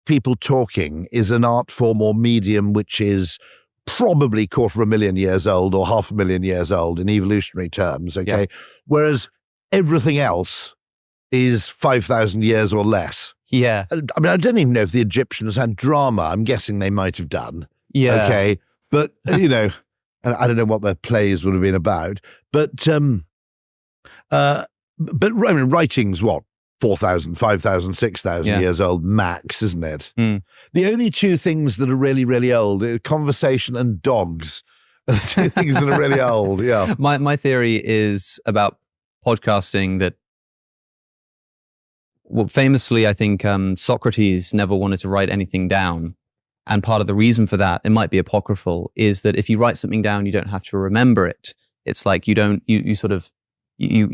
people talking is an art form or medium which is probably 250,000 years old or 500,000 years old in evolutionary terms, okay? Yeah. Whereas everything else is 5,000 years or less. Yeah. I mean, I don't even know if the Egyptians had drama. I'm guessing they might have done. Yeah. Okay. But, you know, I don't know what their plays would have been about. But I mean, writing's what? 4,000, 5,000, 6,000 years old max, isn't it? Mm. The only two things that are really, really old are conversation and dogs. The two things that are really old, yeah. My theory is about podcasting that, well, famously, I think Socrates never wanted to write anything down. And part of the reason for that, it might be apocryphal, is that if you write something down, you don't have to remember it. It's like you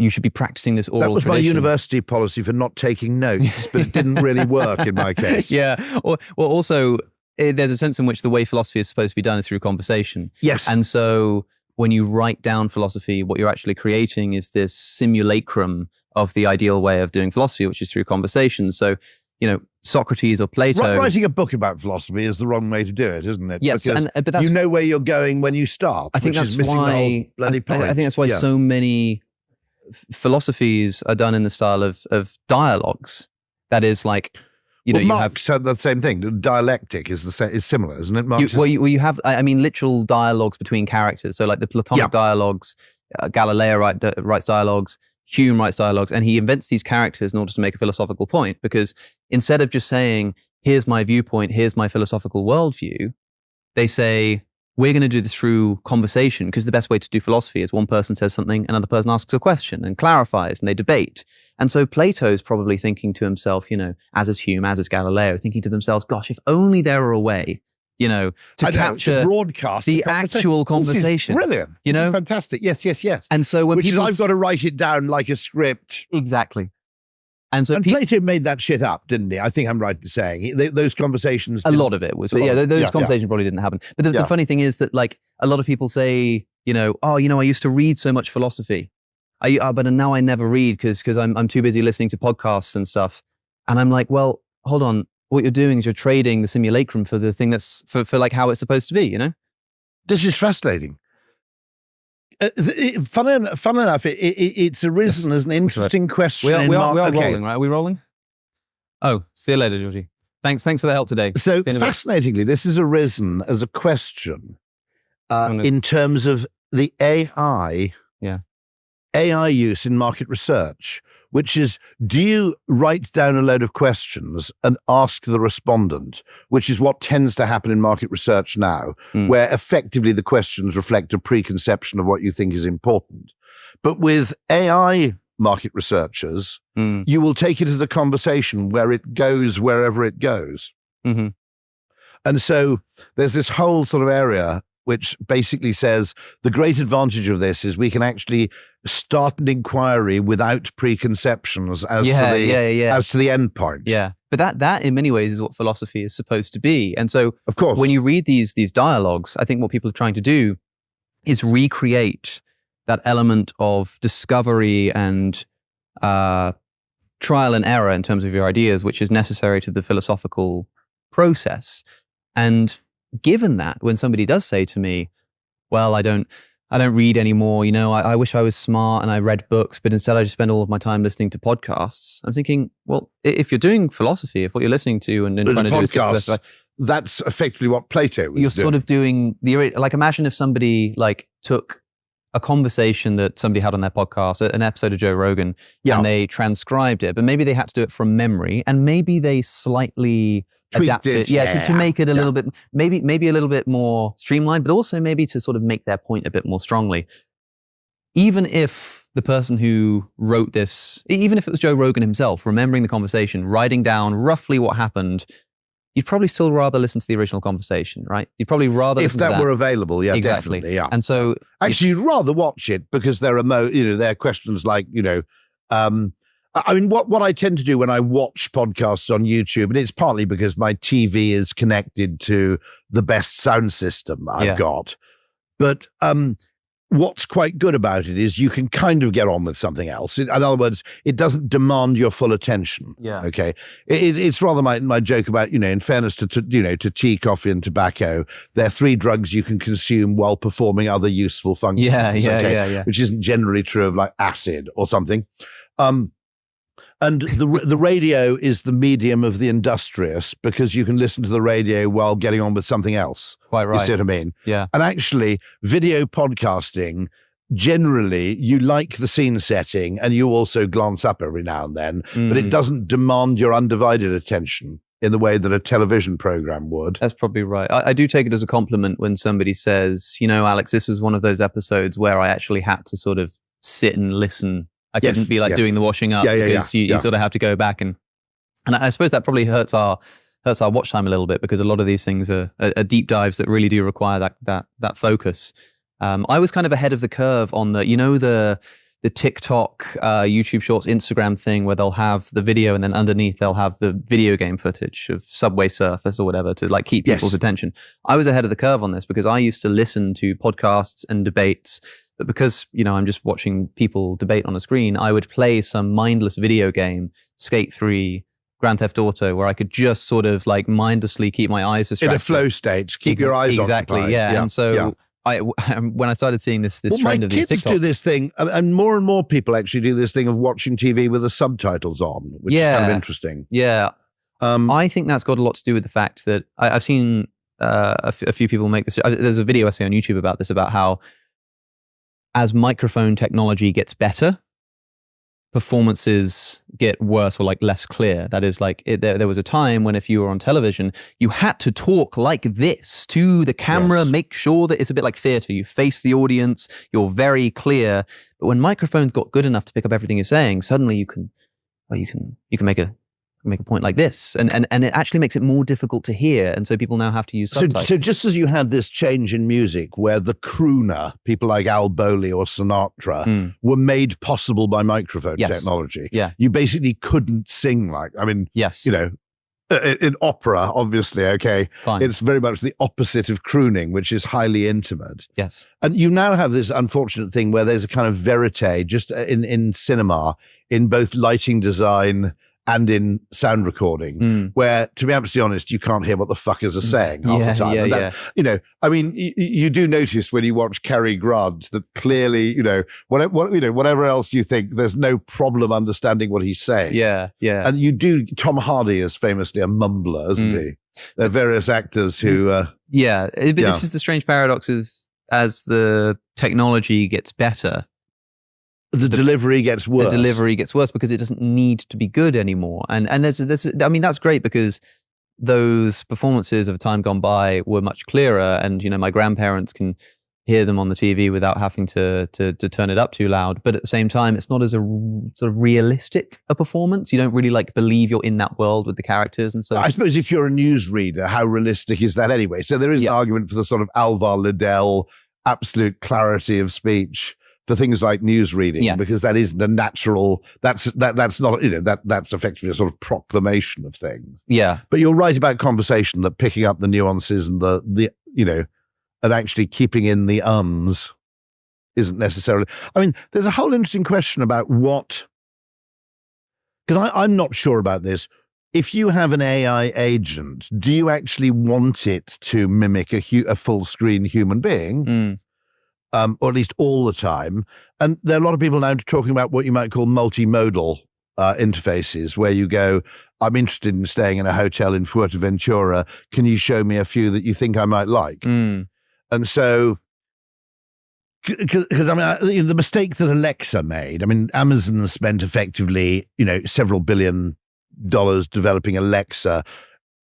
should be practicing this oral tradition. That was my university policy for not taking notes, but it didn't really work in my case. Yeah. Well, also, there's a sense in which the way philosophy is supposed to be done is through conversation. Yes. And so when you write down philosophy, what you're actually creating is this simulacrum of the ideal way of doing philosophy, which is through conversation. So, you know, Socrates or Plato... Writing a book about philosophy is the wrong way to do it, isn't it? Yes, because but that's, you know where you're going when you start, I think which that's is missing why, the whole bloody point. I think that's why so many philosophies are done in the style of dialogues. That is like, you know, you Marx have said the same thing. Dialectic is similar, isn't it? Marx you have, I mean, literal dialogues between characters. So like the Platonic dialogues, Galileo writes dialogues, Hume writes dialogues, and he invents these characters in order to make a philosophical point. Because instead of just saying, "Here's my viewpoint, here's my philosophical worldview," they say, we're going to do this through conversation, because the best way to do philosophy is one person says something, another person asks a question and clarifies, and they debate. And so Plato's probably thinking to himself, you know, as is Hume, as is Galileo, thinking to themselves, gosh, if only there were a way, you know, to capture broadcast the actual conversation. This is brilliant. You know? Fantastic. Yes. And so when I've got to write it down like a script. Exactly. And so Plato made that shit up, didn't he? I think I'm right in saying those conversations. A lot of it was, those conversations probably didn't happen. But the funny thing is that, like, a lot of people say, you know, oh, you know, I used to read so much philosophy, but now I never read because I'm too busy listening to podcasts and stuff. And I'm like, well, hold on. What you're doing is you're trading the simulacrum for the thing that's for like how it's supposed to be. You know, this is fascinating. Fun enough, it's arisen as an interesting question. We are rolling, right? Are we rolling? Oh, see you later, Georgie. Thanks for the help today. So fascinatingly, this has arisen as a question in terms of the AI use in market research, which is, do you write down a load of questions and ask the respondent, which is what tends to happen in market research now, where effectively the questions reflect a preconception of what you think is important. But with AI market researchers, you will take it as a conversation where it goes wherever it goes. Mm-hmm. And so there's this whole sort of area which basically says the great advantage of this is we can actually start an inquiry without preconceptions as to the end point. Yeah. But that in many ways is what philosophy is supposed to be. And so, of course, when you read these dialogues, I think what people are trying to do is recreate that element of discovery and trial and error in terms of your ideas, which is necessary to the philosophical process. And given that, when somebody does say to me, well, I don't read anymore, you know, I wish I was smart and I read books, but instead I just spend all of my time listening to podcasts. I'm thinking, well, if you're doing philosophy, if what you're listening to and trying to do is podcast, that's effectively what Plato was doing. Sort of doing like, imagine if somebody like took a conversation that somebody had on their podcast, an episode of Joe Rogan, and they transcribed it, but maybe they had to do it from memory, and maybe they slightly adapt it, to make it a little bit, maybe a little bit more streamlined, but also maybe to sort of make their point a bit more strongly. Even if the person who wrote this, even if it was Joe Rogan himself, remembering the conversation, writing down roughly what happened, you'd probably still rather listen to the original conversation, right? You'd probably rather if that were available, exactly. Definitely, yeah. And so, actually, you'd rather watch it because there are there are questions like, I mean, what I tend to do when I watch podcasts on YouTube, and it's partly because my TV is connected to the best sound system I've got, but what's quite good about it is you can kind of get on with something else. In other words, it doesn't demand your full attention. Yeah. Okay. It's rather my joke about, in fairness to tea, coffee, and tobacco, they're 3 drugs you can consume while performing other useful functions. Yeah. Which isn't generally true of like acid or something. And the radio is the medium of the industrious because you can listen to the radio while getting on with something else. Quite right. You see what I mean? Yeah. And actually, video podcasting, generally, you like the scene setting and you also glance up every now and then, but it doesn't demand your undivided attention in the way that a television program would. That's probably right. I do take it as a compliment when somebody says, Alex, this was one of those episodes where I actually had to sort of sit and listen. I couldn't be like doing the washing up because you sort of have to go back and I suppose that probably hurts our watch time a little bit because a lot of these things are deep dives that really do require that focus. I was kind of ahead of the curve on the TikTok, YouTube Shorts, Instagram thing where they'll have the video and then underneath they'll have the video game footage of Subway Surfers or whatever to like keep people's attention. I was ahead of the curve on this because I used to listen to podcasts and debates. But because, I'm just watching people debate on a screen, I would play some mindless video game, Skate 3, Grand Theft Auto, where I could just sort of like mindlessly keep my eyes distracted. In a flow state, keep your eyes exactly, occupied. Yeah. And so when I started seeing this trend of these TikToks. My kids do this thing, and more people actually do this thing of watching TV with the subtitles on, which is kind of interesting. Yeah. I think that's got a lot to do with the fact that I've seen a few people make this. There's a video essay on YouTube about this, about how as microphone technology gets better, performances get worse or like less clear. That is like, there was a time when if you were on television, you had to talk like this to the camera, make sure that it's a bit like theater. You face the audience, you're very clear. But when microphones got good enough to pick up everything you're saying, suddenly you can make a point like this, and it actually makes it more difficult to hear, and so people now have to use subtitles. So just as you had this change in music where the crooner, people like Al Bowley or Sinatra, were made possible by microphone technology, you basically couldn't sing like, in opera, obviously, it's very much the opposite of crooning, which is highly intimate. Yes. And you now have this unfortunate thing where there's a kind of verite just in cinema, in both lighting design and in sound recording, where, to be absolutely honest, you can't hear what the fuckers are saying half the time. You do notice when you watch Cary Grant that clearly, whatever else you think, there's no problem understanding what he's saying. Yeah. And you do. Tom Hardy is famously a mumbler, isn't he? There are various actors who. But this is the strange paradox: is as the technology gets better, the delivery gets worse. The delivery gets worse because it doesn't need to be good anymore. And there's that's great because those performances of a time gone by were much clearer, and my grandparents can hear them on the TV without having to turn it up too loud. But at the same time, it's not as a sort of realistic a performance. You don't really like believe you're in that world with the characters and so. I suppose if you're a newsreader, how realistic is that anyway? So there is an argument for the sort of Alvar Liddell absolute clarity of speech for things like news reading, because that isn't a natural. That's not that's effectively a sort of proclamation of things. Yeah, but you're right about conversation, that picking up the nuances and the and actually keeping in the ums isn't necessarily. I mean, there's a whole interesting question about what, because I'm not sure about this. If you have an AI agent, do you actually want it to mimic a full screen human being? Or at least all the time. And there are a lot of people now talking about what you might call multimodal interfaces, where you go, I'm interested in staying in a hotel in Fuerteventura. Can you show me a few that you think I might like? And so, because the mistake that Alexa made, Amazon spent effectively, several $1 billion developing Alexa,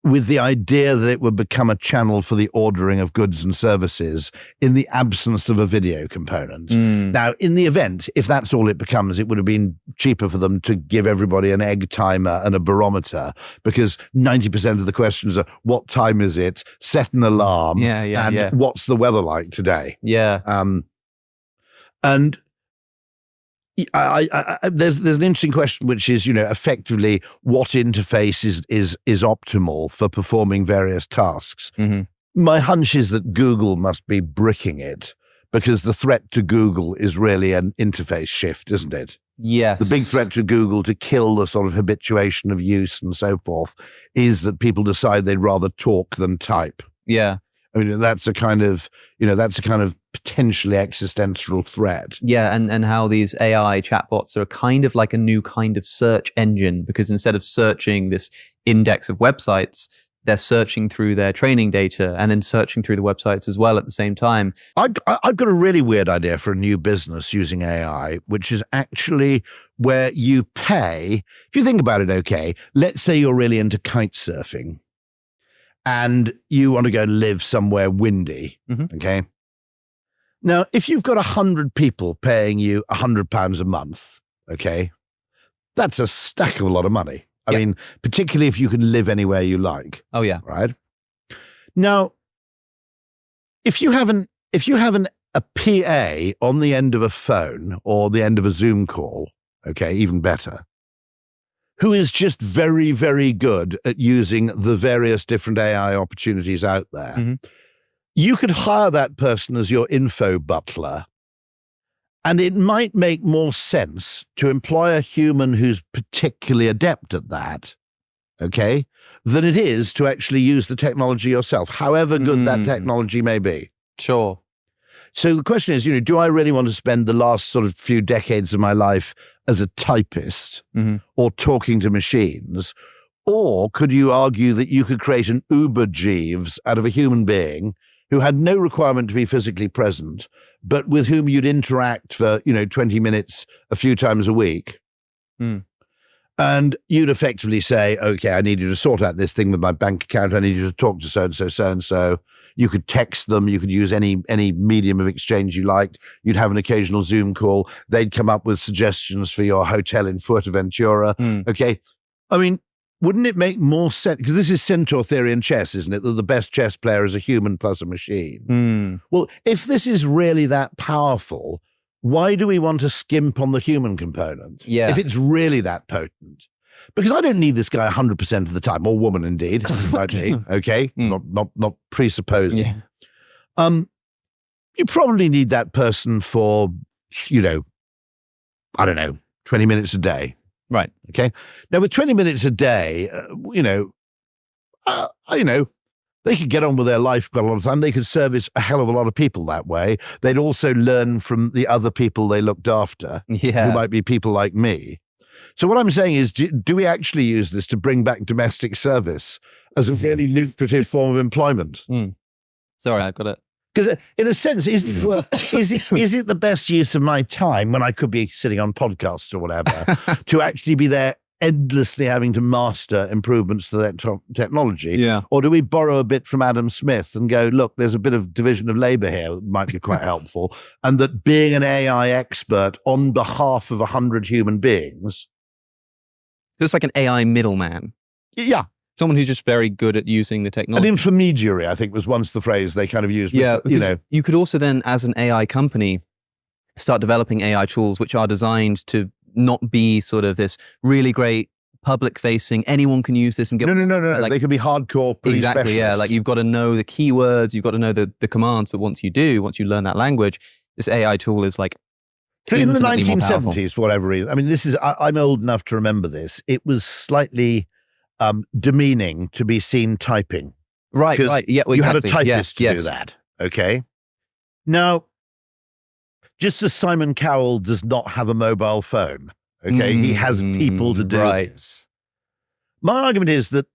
with the idea that it would become a channel for the ordering of goods and services in the absence of a video component. Now, in the event, if that's all it becomes, it would have been cheaper for them to give everybody an egg timer and a barometer, because 90% of the questions are, what time is it? Set an alarm. And what's the weather like today? And there's an interesting question, which is, effectively what interface is optimal for performing various tasks. My hunch is that Google must be bricking it, because the threat to Google is really an interface shift, isn't it? Yes. The big threat to Google to kill the sort of habituation of use and so forth is that people decide they'd rather talk than type. Yeah. I mean, that's a kind of potentially existential threat. Yeah, and how these AI chatbots are kind of like a new kind of search engine, because instead of searching this index of websites, they're searching through their training data and then searching through the websites as well at the same time. I've got a really weird idea for a new business using AI, which is actually where you pay. If you think about it, okay, let's say you're really into kite surfing and you want to go live somewhere windy, okay? Now, if you've got 100 people paying you £100 a month, okay, that's a stack of a lot of money. I mean, particularly if you can live anywhere you like. Oh, yeah. Right? Now, if you have a PA on the end of a phone or the end of a Zoom call, okay, even better, who is just very, very good at using the various different AI opportunities out there, you could hire that person as your info butler. And it might make more sense to employ a human who's particularly adept at that, okay, than it is to actually use the technology yourself, however good that technology may be. Sure. So the question is, do I really want to spend the last sort of few decades of my life as a typist or talking to machines? Or could you argue that you could create an Uber Jeeves out of a human being who had no requirement to be physically present, but with whom you'd interact for, 20 minutes a few times a week. And you'd effectively say, okay, I need you to sort out this thing with my bank account. I need you to talk to so-and-so, so-and-so. You could text them. You could use any medium of exchange you liked. You'd have an occasional Zoom call. They'd come up with suggestions for your hotel in Fuerteventura. Okay. I mean, wouldn't it make more sense? Because this is centaur theory in chess, isn't it? That the best chess player is a human plus a machine. Well, if this is really that powerful, why do we want to skimp on the human component? Yeah. If it's really that potent. Because I don't need this guy 100% of the time, or woman indeed, okay? Not presupposing. Yeah. You probably need that person for, I don't know, 20 minutes a day. Right. Okay. Now, with 20 minutes a day, they could get on with their life quite a lot of time. They could service a hell of a lot of people that way. They'd also learn from the other people they looked after, who might be people like me. So what I'm saying is, do we actually use this to bring back domestic service as a really lucrative form of employment? Sorry, I've got it. Because in a sense, is it the best use of my time when I could be sitting on podcasts or whatever to actually be there endlessly having to master improvements to that technology? Yeah. Or do we borrow a bit from Adam Smith and go, look, there's a bit of division of labor here that might be quite helpful, and that being an AI expert on behalf of 100 human beings. It's like an AI middleman. Yeah. Someone who's just very good at using the technology. An intermediary, I think, was once the phrase they kind of used. Yeah, you could also then, as an AI company, start developing AI tools which are designed to not be sort of this really great public-facing, anyone can use this and get... No. Like, they could be hardcore police specialists. Yeah. Like, you've got to know the keywords, you've got to know the commands, but once you learn that language, this AI tool is like... In the 1970s, for whatever reason, I mean, I'm old enough to remember this, it was slightly... demeaning to be seen typing. Right. Yeah, well, you had a typist to do that. Okay. Now, just as Simon Cowell does not have a mobile phone, okay, he has people to do this. My argument is that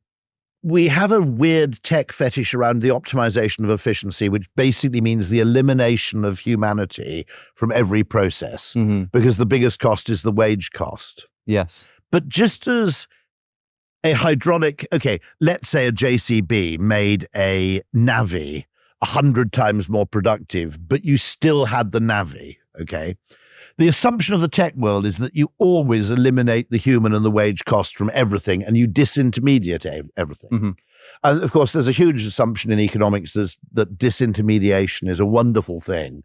we have a weird tech fetish around the optimization of efficiency, which basically means the elimination of humanity from every process, because the biggest cost is the wage cost. Yes. But just as a hydronic, okay, let's say a JCB made a Navi 100 times more productive, but you still had the Navi, okay? The assumption of the tech world is that you always eliminate the human and the wage cost from everything, and you disintermediate everything. And of course, there's a huge assumption in economics that disintermediation is a wonderful thing.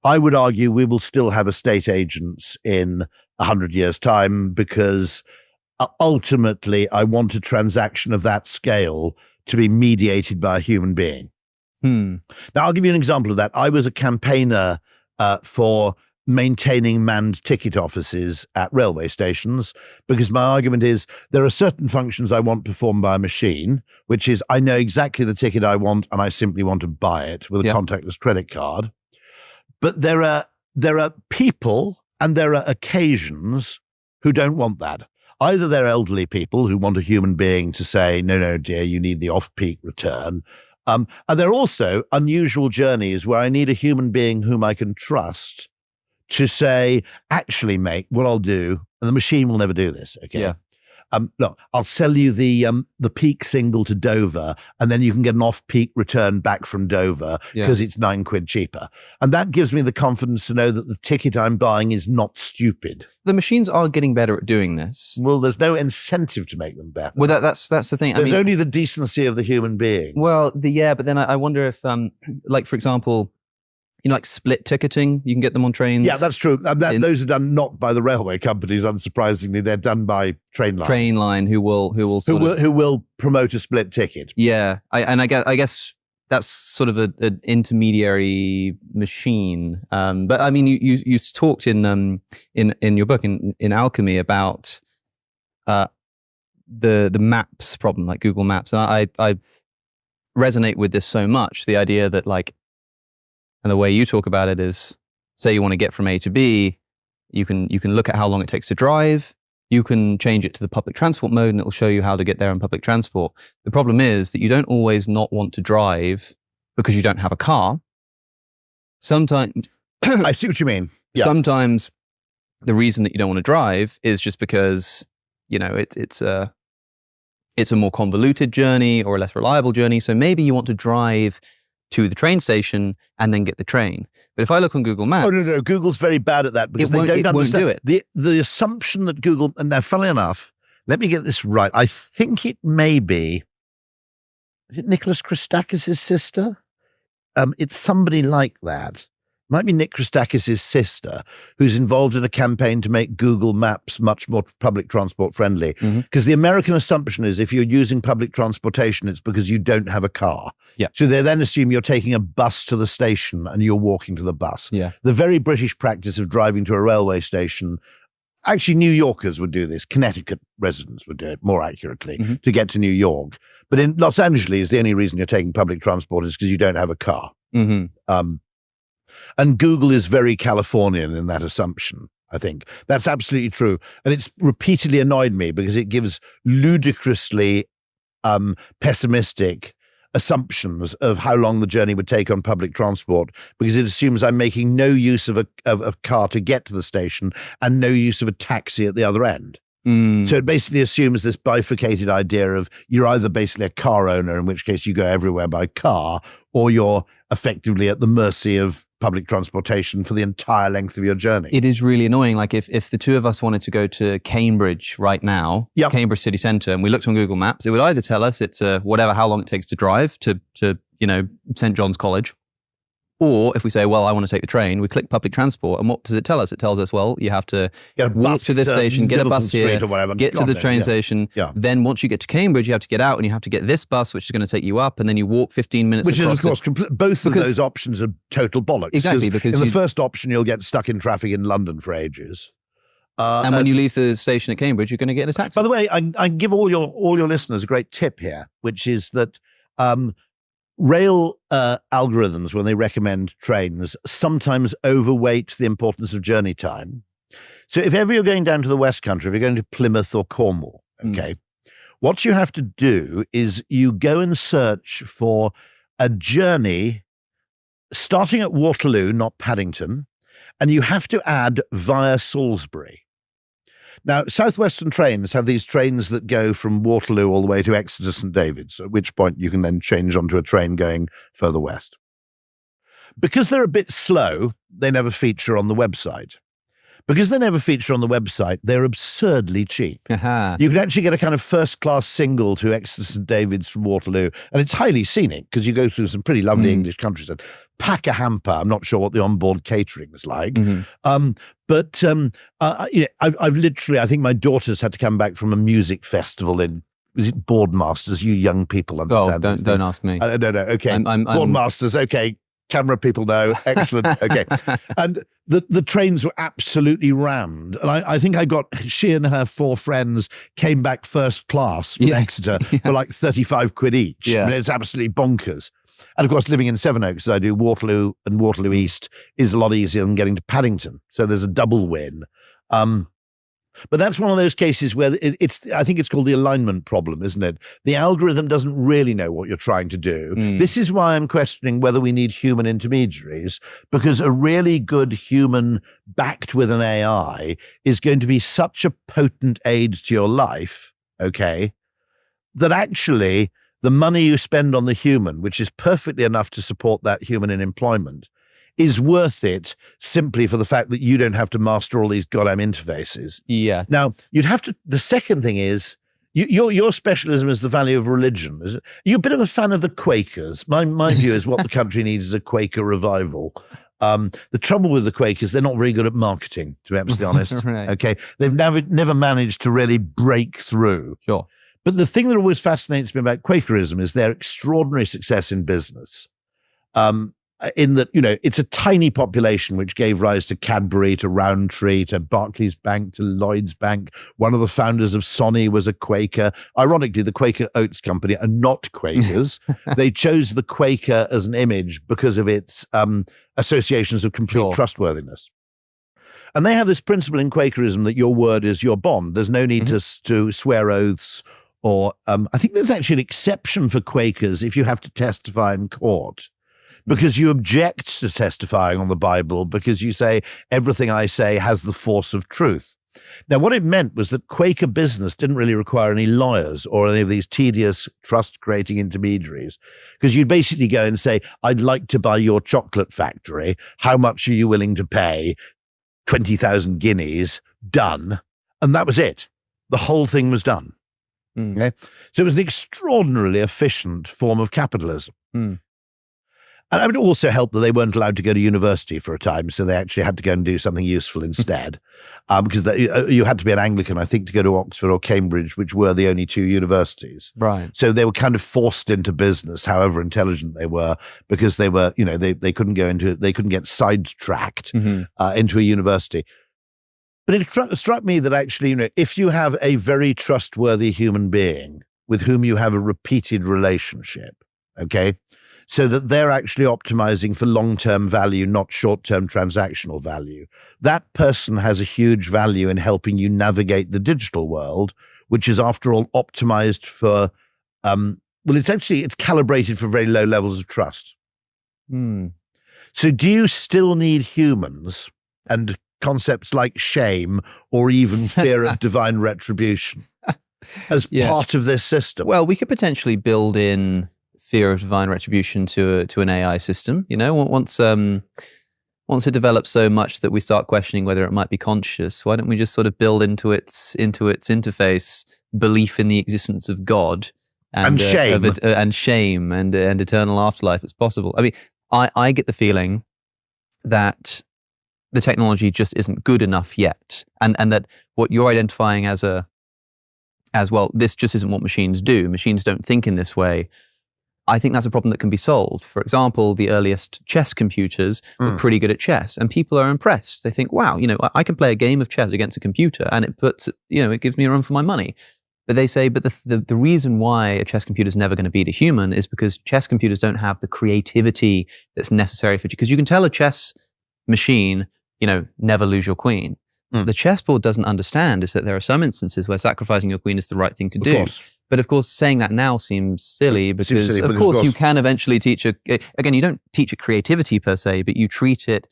I would argue we will still have estate agents in 100 years' time, because ultimately, I want a transaction of that scale to be mediated by a human being. Now, I'll give you an example of that. I was a campaigner for maintaining manned ticket offices at railway stations, because my argument is there are certain functions I want performed by a machine, which is I know exactly the ticket I want and I simply want to buy it with a contactless credit card. But there are people and there are occasions who don't want that. Either they're elderly people who want a human being to say, no, dear, you need the off-peak return. And there are also unusual journeys where I need a human being whom I can trust to say, actually, mate, what I'll do, and the machine will never do this, okay? Yeah. Look, I'll sell you the peak single to Dover, and then you can get an off-peak return back from Dover because it's £9 cheaper. And that gives me the confidence to know that the ticket I'm buying is not stupid. The machines are getting better at doing this. Well, there's no incentive to make them better. Well, that's the thing. There's only the decency of the human being. Well, but then I wonder if, like, for example, like split ticketing, you can get them on trains. Yeah, that's true. Those are done not by the railway companies, unsurprisingly. They're done by Trainline. Who will promote a split ticket. Yeah, I guess that's sort of an intermediary machine. But I mean, you talked in your book in Alchemy about the maps problem, like Google Maps, and I resonate with this so much. The idea that, like, and the way you talk about it is, say you want to get from A to B, you can look at how long it takes to drive. You can change it to the public transport mode and it will show you how to get there in public transport. The problem is that you don't always not want to drive because you don't have a car. Sometimes I see what you mean. Yeah. Sometimes the reason that you don't want to drive is just because, it's a more convoluted journey or a less reliable journey. So maybe you want to drive to the train station and then get the train. But if I look on Google Maps... Oh, no, Google's very bad at that because they don't understand. Won't do it. The assumption that Google... And now, funnily enough, let me get this right. I think it may be... Is it Nicholas Christakis' sister? It's somebody like that. Might be Nick Christakis' sister, who's involved in a campaign to make Google Maps much more public transport friendly. Because the American assumption is if you're using public transportation, it's because you don't have a car. Yeah. So they then assume you're taking a bus to the station and you're walking to the bus. Yeah. The very British practice of driving to a railway station, actually New Yorkers would do this, Connecticut residents would do it more accurately to get to New York. But in Los Angeles, the only reason you're taking public transport is because you don't have a car. And Google is very Californian in that assumption, I think. That's absolutely true. And it's repeatedly annoyed me because it gives ludicrously pessimistic assumptions of how long the journey would take on public transport, because it assumes I'm making no use of a car to get to the station and no use of a taxi at the other end. So it basically assumes this bifurcated idea of you're either basically a car owner, in which case you go everywhere by car, or you're effectively at the mercy of public transportation for the entire length of your journey. It is really annoying. Like if the two of us wanted to go to Cambridge right now, Cambridge city centre, and we looked on Google Maps, it would either tell us it's how long it takes to drive to St. John's College. Or if we say, well, I want to take the train, we click public transport. And what does it tell us? It tells us, well, you have to walk to this station, get a bus here, get to the train station. Yeah. Then once you get to Cambridge, you have to get out and you have to get this bus, which is going to take you up. And then you walk 15 minutes across. Which is, of course, both of those options are total bollocks. Exactly. Because in the first option, you'll get stuck in traffic in London for ages. And when you leave the station at Cambridge, you're going to get in a taxi. By the way, I give all your listeners a great tip here, which is that rail algorithms, when they recommend trains, sometimes overweight the importance of journey time. So if ever you're going down to the West Country, if you're going to Plymouth or Cornwall, what you have to do is you go and search for a journey starting at Waterloo, not Paddington, and you have to add via Salisbury. Now, Southwestern trains have these trains that go from Waterloo all the way to Exeter St. David's, at which point you can then change onto a train going further west. Because they're a bit slow, they never feature on the website. Because they never feature on the website, they're absurdly cheap. You can actually get a kind of first-class single to Exeter St. David's from Waterloo, and it's highly scenic because you go through some pretty lovely English countryside. Pack a hamper. I'm not sure what the onboard catering was like. But I've literally, I think my daughters had to come back from a music festival was it Boardmasters? You young people understand. Oh, don't ask me. No, okay. Boardmasters, okay. camera people know. Excellent. Okay. And the trains were absolutely rammed. And I think she and her 4 friends came back first class with Exeter for like 35 quid each. Yeah. I mean, it's absolutely bonkers. And of course, living in Sevenoaks, as I do, Waterloo and Waterloo East is a lot easier than getting to Paddington. So there's a double win. But that's one of those cases where I think it's called the alignment problem, isn't it? The algorithm doesn't really know what you're trying to do. This is why I'm questioning whether we need human intermediaries, because a really good human backed with an AI is going to be such a potent aid to your life, okay, that actually the money you spend on the human, which is perfectly enough to support that human in employment, is worth it simply for the fact that you don't have to master all these goddamn interfaces. Yeah. Now, the second thing is, your specialism is the value of religion. Is it? You're a bit of a fan of the Quakers. My view is what the country needs is a Quaker revival. The trouble with the Quakers, they're not very good at marketing, to be absolutely honest. Right. Okay. They've never managed to really break through. Sure. But the thing that always fascinates me about Quakerism is their extraordinary success in business. In that, it's a tiny population which gave rise to Cadbury, to Rowntree, to Barclays Bank, to Lloyds Bank. One of the founders of Sony was a Quaker. Ironically, the Quaker Oats Company are not Quakers. They chose the Quaker as an image because of its associations of complete trustworthiness. And they have this principle in Quakerism that your word is your bond. There's no need to swear oaths, or I think there's actually an exception for Quakers if you have to testify in court, because you object to testifying on the Bible because you say everything I say has the force of truth. Now, what it meant was that Quaker business didn't really require any lawyers or any of these tedious trust-creating intermediaries, because you'd basically go and say, I'd like to buy your chocolate factory. How much are you willing to pay? 20,000 guineas, done. And that was it. The whole thing was done. Okay? So it was an extraordinarily efficient form of capitalism. And it also helped that they weren't allowed to go to university for a time, so they actually had to go and do something useful instead. Because you had to be an Anglican, I think, to go to Oxford or Cambridge, which were the only 2 universities. Right. So they were kind of forced into business, however intelligent they were, because they were, they couldn't get sidetracked into a university. But it struck me that actually, if you have a very trustworthy human being with whom you have a repeated relationship, okay, so that they're actually optimizing for long-term value, not short-term transactional value, that person has a huge value in helping you navigate the digital world, which is, after all, optimized for, it's calibrated for very low levels of trust. So do you still need humans and concepts like shame or even fear of divine retribution as part of this system? Well, we could potentially build in fear of divine retribution to an AI system. Once it develops so much that we start questioning whether it might be conscious, why don't we just sort of build into its interface belief in the existence of God and shame and eternal afterlife as possible? I mean, I get the feeling that the technology just isn't good enough yet, and that what you're identifying as well, this just isn't what machines do. Machines don't think in this way. I think that's a problem that can be solved. For example, the earliest chess computers were pretty good at chess, and people are impressed. They think, wow, I can play a game of chess against a computer and it gives me a run for my money. But they say, but the reason why a chess computer is never going to beat a human is because chess computers don't have the creativity that's necessary because you can tell a chess machine, never lose your queen. The chessboard doesn't understand is that there are some instances where sacrificing your queen is the right thing to do. But of course, saying that now seems silly because, of course, you can eventually teach again, you don't teach it creativity per se, but you treat it,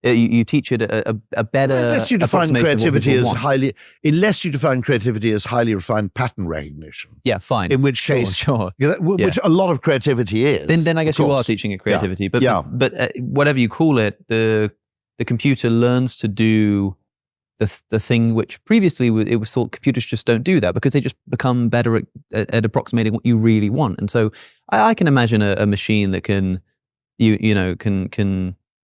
you teach it a better. Unless you define creativity as highly refined pattern recognition. Yeah, fine. In which case, which a lot of creativity is. Then I guess you are teaching it creativity. But whatever you call it, the computer learns to do the thing which previously it was thought computers just don't do that, because they just become better at approximating what you really want. And so I can imagine a machine that can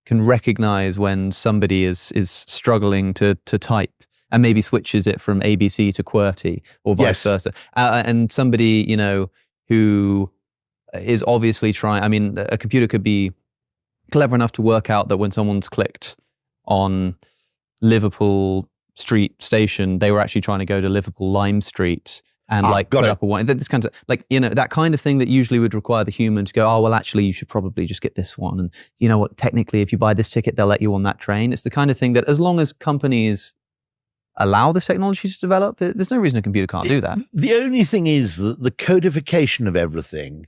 recognize when somebody is struggling to type and maybe switches it from ABC to QWERTY or vice versa. And somebody who is obviously trying. I mean, a computer could be clever enough to work out that when someone's clicked on Liverpool Street Station, they were actually trying to go to Liverpool Lime Street and put up a warning. This kind of that kind of thing that usually would require the human to go, oh, well, actually, you should probably just get this one. And you know what? Technically, if you buy this ticket, they'll let you on that train. It's the kind of thing that as long as companies allow this technology to develop, there's no reason a computer can't do that. The only thing is that the codification of everything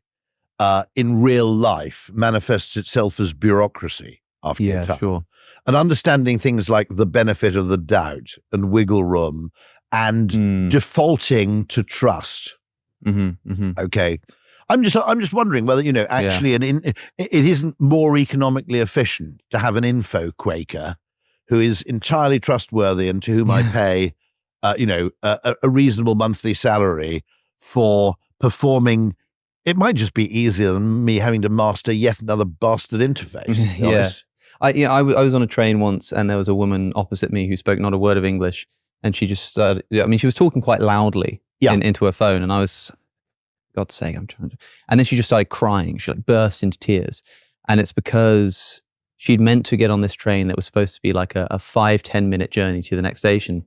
in real life manifests itself as bureaucracy after a time. Sure. And understanding things like the benefit of the doubt and wiggle room and defaulting to trust. Okay. I'm just wondering whether, actually it isn't more economically efficient to have an info Quaker who is entirely trustworthy and to whom I pay, a reasonable monthly salary for performing. It might just be easier than me having to master yet another bastard interface. Yeah. I was on a train once and there was a woman opposite me who spoke not a word of English, and she just started, she was talking quite loudly into her phone, and I was, God's sake, I'm trying to, and then she just started crying. She burst into tears, and it's because she'd meant to get on this train that was supposed to be like a 5-10 minute journey to the next station,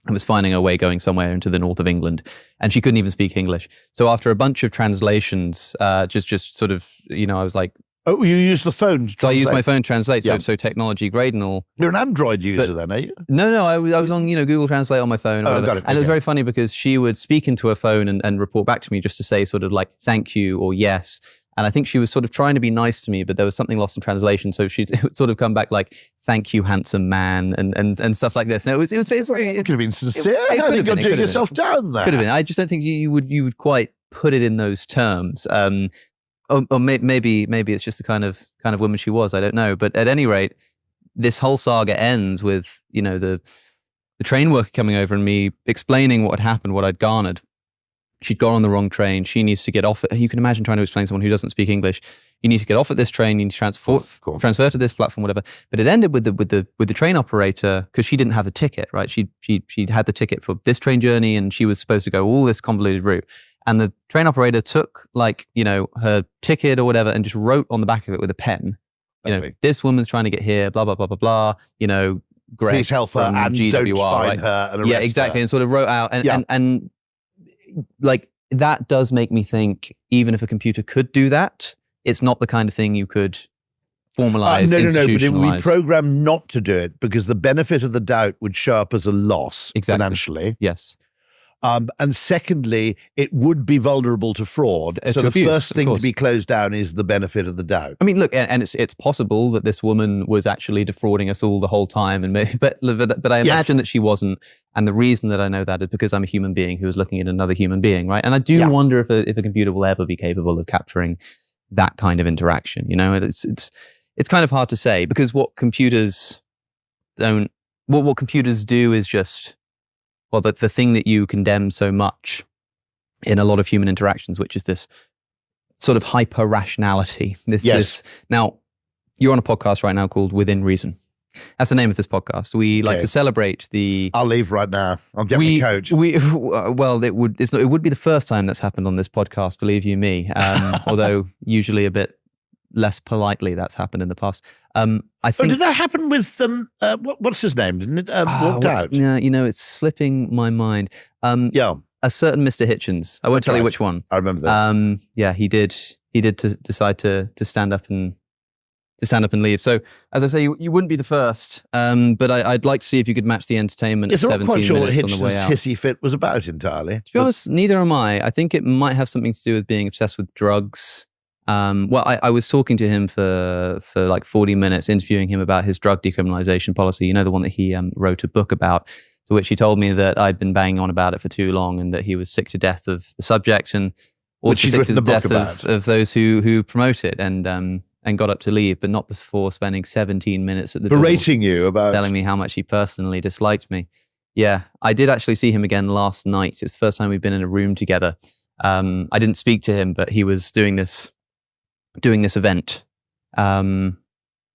and was finding her way going somewhere into the north of England, and she couldn't even speak English. So after a bunch of translations, just sort of, I was like, oh, you use the phone to translate? So I use my phone to translate, so technology grade and all. You're an Android user then, are you? No, I was on, Google Translate on my phone. Or got it. And it was very funny because she would speak into her phone and report back to me just to say sort of like, thank you or yes. And I think she was sort of trying to be nice to me, but there was something lost in translation. So it would sort of come back like, thank you, handsome man, and stuff like this. And it could have been sincere. I think you're doing yourself down there. Could have been. I just don't think you would quite put it in those terms. Or maybe it's just the kind of woman she was. I don't know. But at any rate, this whole saga ends with, the train worker coming over and me explaining what had happened, what I'd garnered. She'd gone on the wrong train. She needs to get off. You can imagine trying to explain to someone who doesn't speak English. You need to get off at this train. You need to transfer to this platform, whatever. But it ended with the train operator, because she didn't have the ticket, right? She'd had the ticket for this train journey, and she was supposed to go all this convoluted route. And the train operator took her ticket or whatever and just wrote on the back of it with a pen, this woman's trying to get here, blah, blah, blah, blah, blah, Greg, please help her and GWR, don't find her and arrest her. Exactly. Her. And sort of wrote out and that does make me think, even if a computer could do that, it's not the kind of thing you could formalize, No, but it would be programmed not to do it because the benefit of the doubt would show up as a loss financially. Yes. And secondly, it would be vulnerable to fraud. So the first thing to be closed down is the benefit of the doubt. I mean, look, and it's possible that this woman was actually defrauding us all the whole time, but I imagine that she wasn't. And the reason that I know that is because I'm a human being who is looking at another human being, right? And I do wonder if a computer will ever be capable of capturing that kind of interaction. It's kind of hard to say, because what computers do is just, well, the thing that you condemn so much in a lot of human interactions, which is this sort of hyper rationality. Now, you're on a podcast right now called Within Reason. That's the name of this podcast. We like to celebrate the. I'll leave right now. I'll get my coat. Well, it would be the first time that's happened on this podcast. Believe you me. Although usually a bit less politely that's happened in the past. I think. Did that happen with what's his name? Didn't it walked out? Yeah, it's slipping my mind. A certain Mr. Hitchens. I won't tell you which one. I remember this. Yeah, he did decide to stand up and leave. So, as I say, you wouldn't be the first. But I'd like to see if you could match the entertainment of 17 minutes on the way out. I'm not quite sure what Hitchens' hissy fit was about entirely. To be honest, neither am I. I think it might have something to do with being obsessed with drugs. I was talking to him for like 40 minutes, interviewing him about his drug decriminalization policy. The one that he wrote a book about, to which he told me that I'd been banging on about it for too long and that he was sick to death of the subject and also sick to the death of those who promote it and got up to leave, but not before spending 17 minutes at the door. Berating you about... telling me how much he personally disliked me. Yeah, I did actually see him again last night. It was the first time we've been in a room together. I didn't speak to him, but he was doing this event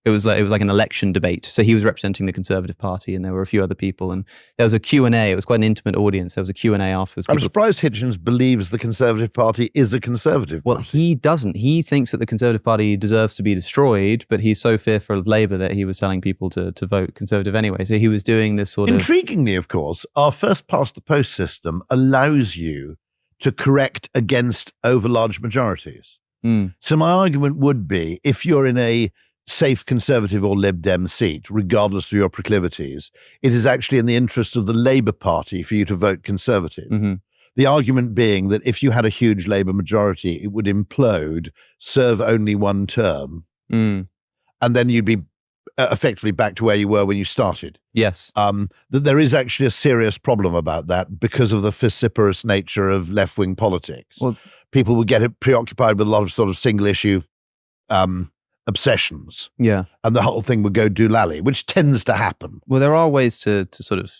It was like an election debate. So he was representing the Conservative Party, and there were a few other people, and there was a Q&A. It was quite an intimate audience. There was a Q&A afterwards. I'm surprised Hitchens believes the Conservative Party is a Conservative Well, party. he doesn't. He thinks that the Conservative Party deserves to be destroyed, but he's so fearful of Labour that he was telling people to vote Conservative anyway. So he was doing this sort of... Intriguingly, of course, our first-past-the-post system allows you to correct against overlarge majorities. So my argument would be, if you're in a safe Conservative or Lib Dem seat, regardless of your proclivities, it is actually in the interest of the Labour Party for you to vote Conservative. The argument being that if you had a huge Labour majority, it would implode, serve only one term, and then you'd be effectively back to where you were when you started. Yes. That there is actually a serious problem about that because of the vociferous nature of left-wing politics. Well, people would get preoccupied with a lot of sort of single-issue obsessions. Yeah. And the whole thing would go doolally, which tends to happen. Well, there are ways to sort of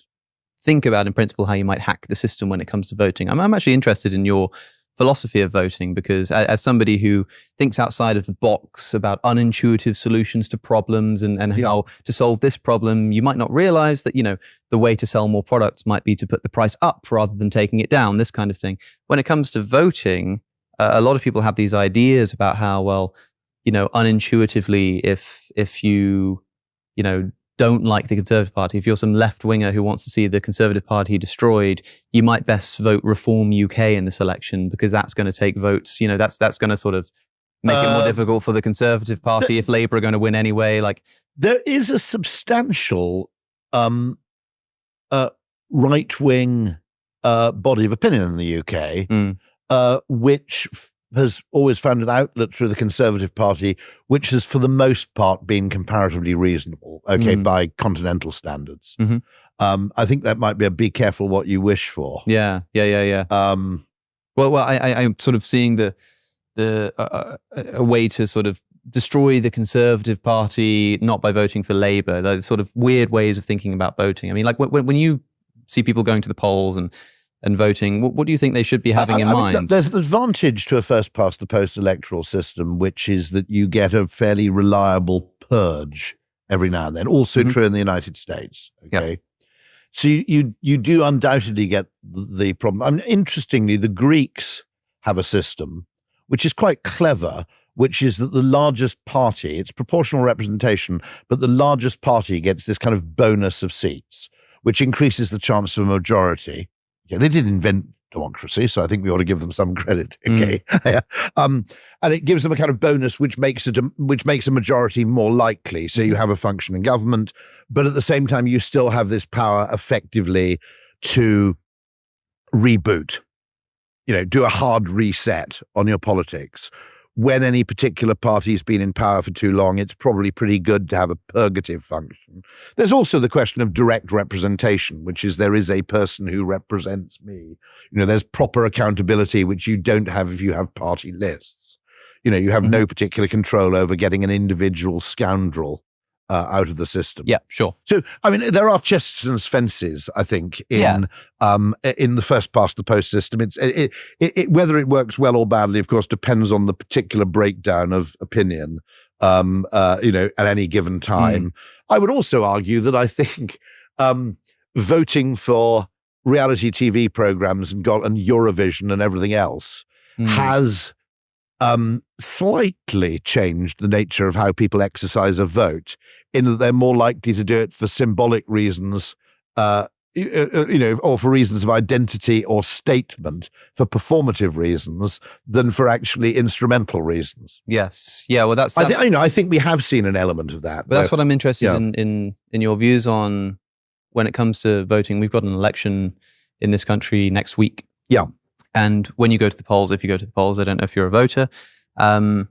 think about, in principle, how you might hack the system when it comes to voting. I'm actually interested in your philosophy of voting, because as somebody who thinks outside of the box about unintuitive solutions to problems and how to solve this problem, you might not realize that, the way to sell more products might be to put the price up rather than taking it down, this kind of thing. When it comes to voting, a lot of people have these ideas about how, well, unintuitively, if you don't like the Conservative Party, if you're some left-winger who wants to see the Conservative Party destroyed, you might best vote Reform UK in this election, because that's going to take votes. That's going to sort of make it more difficult for the Conservative Party if Labour are going to win anyway. Like, there is a substantial right-wing body of opinion in the UK, which has always found an outlet through the Conservative Party, which has for the most part been comparatively reasonable, by continental standards. I think that might be be careful what you wish for. Yeah. Well, I'm sort of seeing a way to sort of destroy the Conservative Party, not by voting for Labour. The sort of weird ways of thinking about voting. I mean, like when you see people going to the polls and voting, what do you think they should be having in mind? There's an advantage to a first-past-the-post electoral system, which is that you get a fairly reliable purge every now and then. Also true in the United States. Okay, so you do undoubtedly get the problem. I mean, interestingly, the Greeks have a system which is quite clever, which is that the largest party, it's proportional representation, but the largest party gets this kind of bonus of seats, which increases the chance of a majority. Yeah, they did invent democracy, so I think we ought to give them some credit. Okay, and it gives them a kind of bonus which makes a majority more likely. So you have a functioning government, but at the same time you still have this power effectively to reboot. Do a hard reset on your politics. When any particular party's been in power for too long, it's probably pretty good to have a purgative function. There's also the question of direct representation, which is there is a person who represents me. There's proper accountability, which you don't have if you have party lists. You have no particular control over getting an individual scoundrel out of the system. Yeah, sure. So, I mean, there are Chesterton's fences, I think, in the first-past-the-post system. Whether it works well or badly, of course, depends on the particular breakdown of opinion, at any given time. I would also argue that I think voting for reality TV programs and Eurovision and everything else has slightly changed the nature of how people exercise a vote, in that they're more likely to do it for symbolic reasons, or for reasons of identity or statement, for performative reasons, than for actually instrumental reasons. Yes. Yeah. Well, that's I think we have seen an element of that. But that's what I'm interested in your views on when it comes to voting. We've got an election in this country next week. Yeah. And when you go to the polls, if you go to the polls, I don't know if you're a voter, are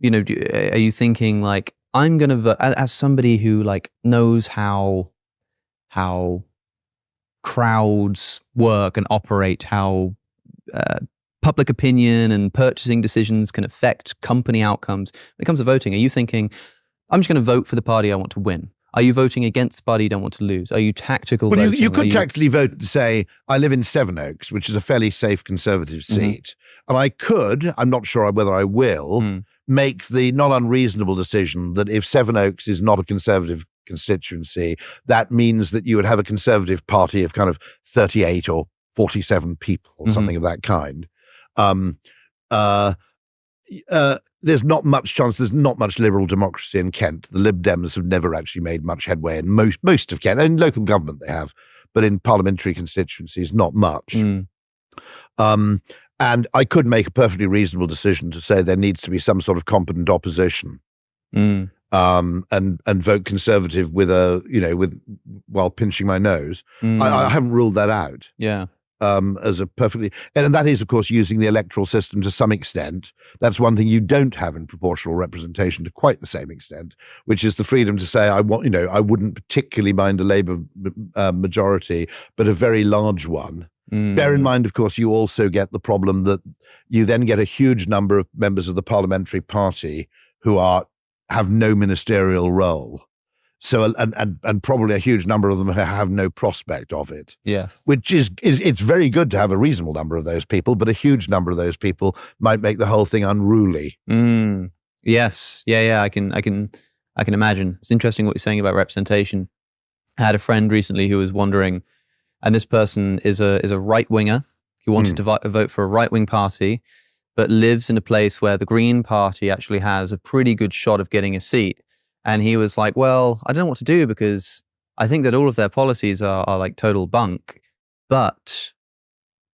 you thinking like, I'm going to vote, as somebody who like knows how crowds work and operate, how public opinion and purchasing decisions can affect company outcomes. When it comes to voting, are you thinking, I'm just going to vote for the party I want to win? Are you voting against the party you don't want to lose? Are you tactical voting? You could tactically vote to say, I live in Sevenoaks, which is a fairly safe Conservative seat. And I'm not sure whether I will, make the not unreasonable decision that if Sevenoaks is not a Conservative constituency, that means that you would have a Conservative party of kind of 38 or 47 people or something of that kind. There's not much chance. There's not much liberal democracy in Kent. The Lib Dems have never actually made much headway in most of Kent. In local government they have, but in parliamentary constituencies, not much. And I could make a perfectly reasonable decision to say there needs to be some sort of competent opposition, and vote Conservative while pinching my nose. I haven't ruled that out. Yeah. As a perfectly, and that is, of course, using the electoral system to some extent. That's one thing you don't have in proportional representation to quite the same extent, which is the freedom to say, I wouldn't particularly mind a Labour majority, but a very large one. Bear in mind, of course, you also get the problem that you then get a huge number of members of the parliamentary party who have no ministerial role. So, and probably a huge number of them have no prospect of it. Yeah. Which is it's very good to have a reasonable number of those people, but a huge number of those people might make the whole thing unruly. Yes. Yeah. I can imagine. It's interesting what you're saying about representation. I had a friend recently who was wondering, and this person is a right winger. He wanted to vote for a right wing party, but lives in a place where the Green Party actually has a pretty good shot of getting a seat. And he was like, well, I don't know what to do because I think that all of their policies are like total bunk. But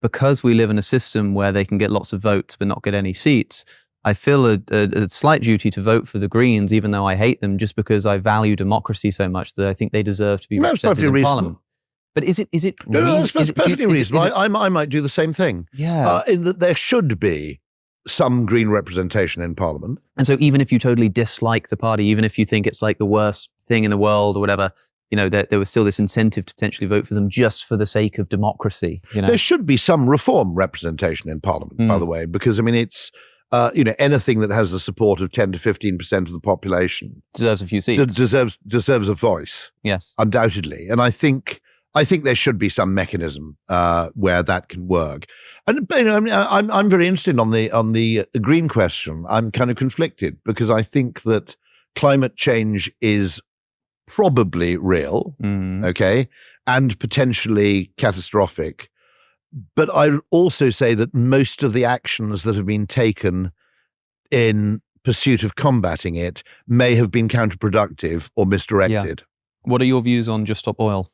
because we live in a system where they can get lots of votes but not get any seats, I feel a slight duty to vote for the Greens, even though I hate them, just because I value democracy so much that I think they deserve to be represented in Parliament. But is it No, that's perfectly reasonable. I might do the same thing. Yeah. In that there should be some Green representation in Parliament. And so even if you totally dislike the party, even if you think it's like the worst thing in the world or whatever, there was still this incentive to potentially vote for them just for the sake of democracy. There should be some reform representation in Parliament, by the way, because, I mean, it's, anything that has the support of 10 to 15% of the population deserves a few seats. Deserves a voice. Yes. Undoubtedly. And I think there should be some mechanism where that can work. And I'm very interested on the Green question. I'm kind of conflicted because I think that climate change is probably real, okay, and potentially catastrophic. But I also say that most of the actions that have been taken in pursuit of combating it may have been counterproductive or misdirected. Yeah. What are your views on Just Stop Oil?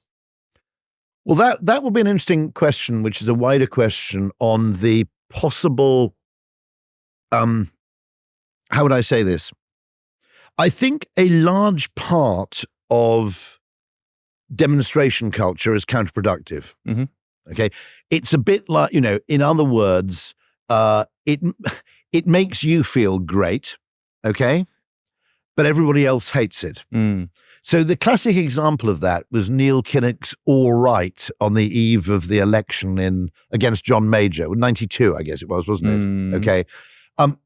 Well, that will be an interesting question, which is a wider question on the possible, how would I say this? I think a large part of demonstration culture is counterproductive. Okay. It's a bit like, in other words, it makes you feel great. Okay. But everybody else hates it. So the classic example of that was Neil Kinnock's All Right on the eve of the election against John Major, 92, I guess it was, wasn't it? Okay.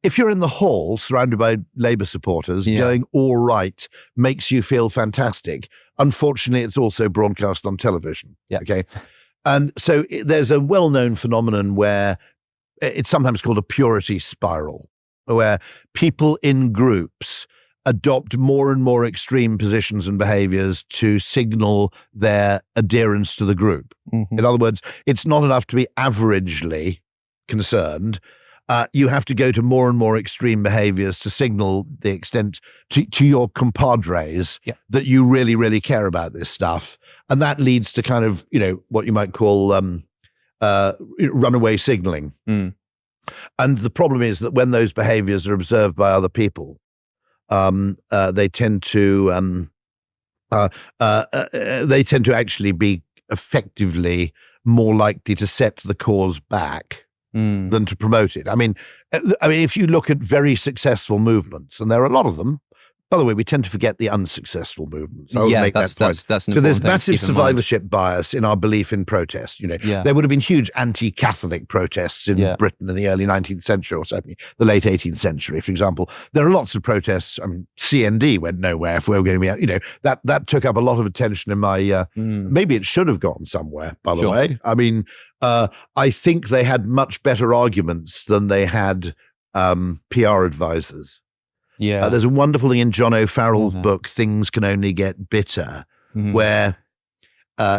If you're in the hall surrounded by Labour supporters, going all right makes you feel fantastic. Unfortunately, it's also broadcast on television. Okay. And so there's a well-known phenomenon where it's sometimes called a purity spiral, where people in groups adopt more and more extreme positions and behaviors to signal their adherence to the group. In other words, it's not enough to be averagely concerned. You have to go to more and more extreme behaviors to signal the extent to your compadres that you really, really care about this stuff. And that leads to kind of, what you might call runaway signaling. And the problem is that when those behaviors are observed by other people, they tend to actually be effectively more likely to set the cause back than to promote it. I mean, if you look at very successful movements, and there are a lot of them. By the way, we tend to forget the unsuccessful movements. That's so there's massive survivorship bias in our belief in protest. There would have been huge anti-Catholic protests in Britain in the early 19th century, or certainly the late 18th century, for example. There are lots of protests. I mean, CND went nowhere. If we were going to be, that took up a lot of attention in my. Maybe it should have gone somewhere. By the way, I mean, I think they had much better arguments than they had PR advisors. Yeah. There's a wonderful thing in John O'Farrell's book, Things Can Only Get Bitter, where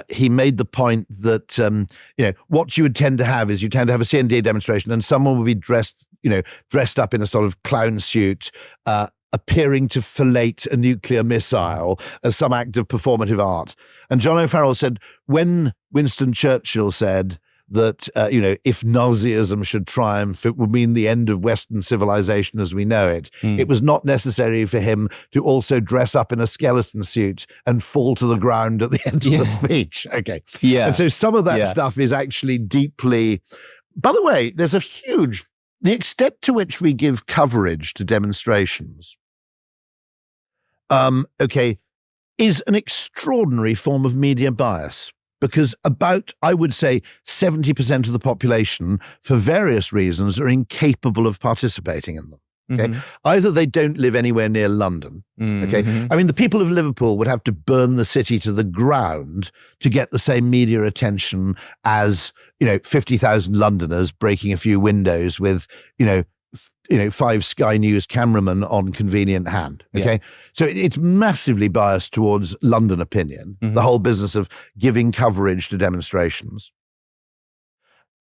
he made the point that, what you would tend to have is you tend to have a CND demonstration and someone would be dressed up in a sort of clown suit, appearing to fillet a nuclear missile as some act of performative art. And John O'Farrell said, when Winston Churchill said that, if Nazism should triumph, it would mean the end of Western civilization as we know it. It was not necessary for him to also dress up in a skeleton suit and fall to the ground at the end of the speech. Okay. Yeah. And so some of that stuff is actually deeply... By the way, there's the extent to which we give coverage to demonstrations, is an extraordinary form of media bias. Because I would say, 70% of the population, for various reasons, are incapable of participating in them. Okay, either they don't live anywhere near London. Okay, I mean, the people of Liverpool would have to burn the city to the ground to get the same media attention as 50,000 Londoners breaking a few windows with 5 Sky News cameramen on convenient hand. Okay. So it's massively biased towards London opinion, the whole business of giving coverage to demonstrations.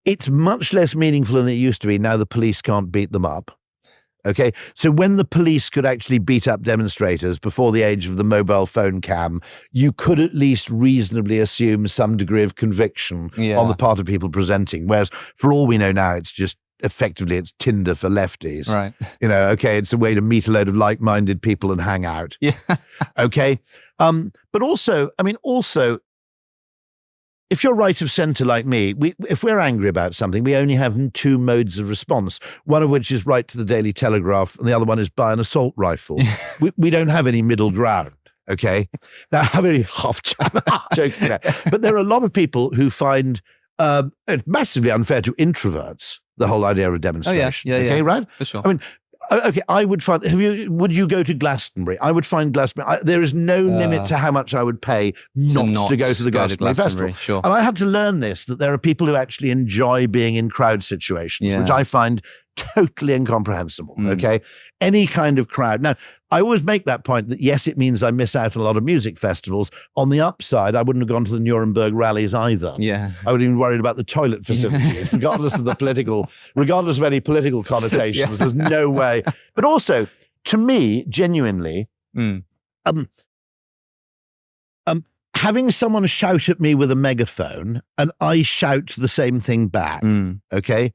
It's much less meaningful than it used to be. Now the police can't beat them up. Okay. So when the police could actually beat up demonstrators before the age of the mobile phone cam, you could at least reasonably assume some degree of conviction on the part of people presenting. Whereas for all we know now, it's just effectively it's Tinder for lefties. Right. It's a way to meet a load of like-minded people and hang out. Yeah. Okay. But also, if you're right of centre like me, if we're angry about something, we only have 2 modes of response, one of which is write to the Daily Telegraph and the other one is buy an assault rifle. we don't have any middle ground. Okay. Now, I'm really half joking there. But there are a lot of people who find it massively unfair to introverts, the whole idea of a demonstration. Okay, right? For sure. I mean, okay, I would find, would you go to Glastonbury? I would find Glastonbury, there is no limit to how much I would pay not to go to the Glastonbury Festival. Sure. And I had to learn this, that there are people who actually enjoy being in crowd situations, which I find totally incomprehensible. Okay. Any kind of crowd. Now, I always make that point that yes, it means I miss out on a lot of music festivals. On the upside, I wouldn't have gone to the Nuremberg rallies either. Yeah. I would have been worried about the toilet facilities, regardless of any political connotations. There's no way. But also, to me, genuinely, having someone shout at me with a megaphone and I shout the same thing back, okay,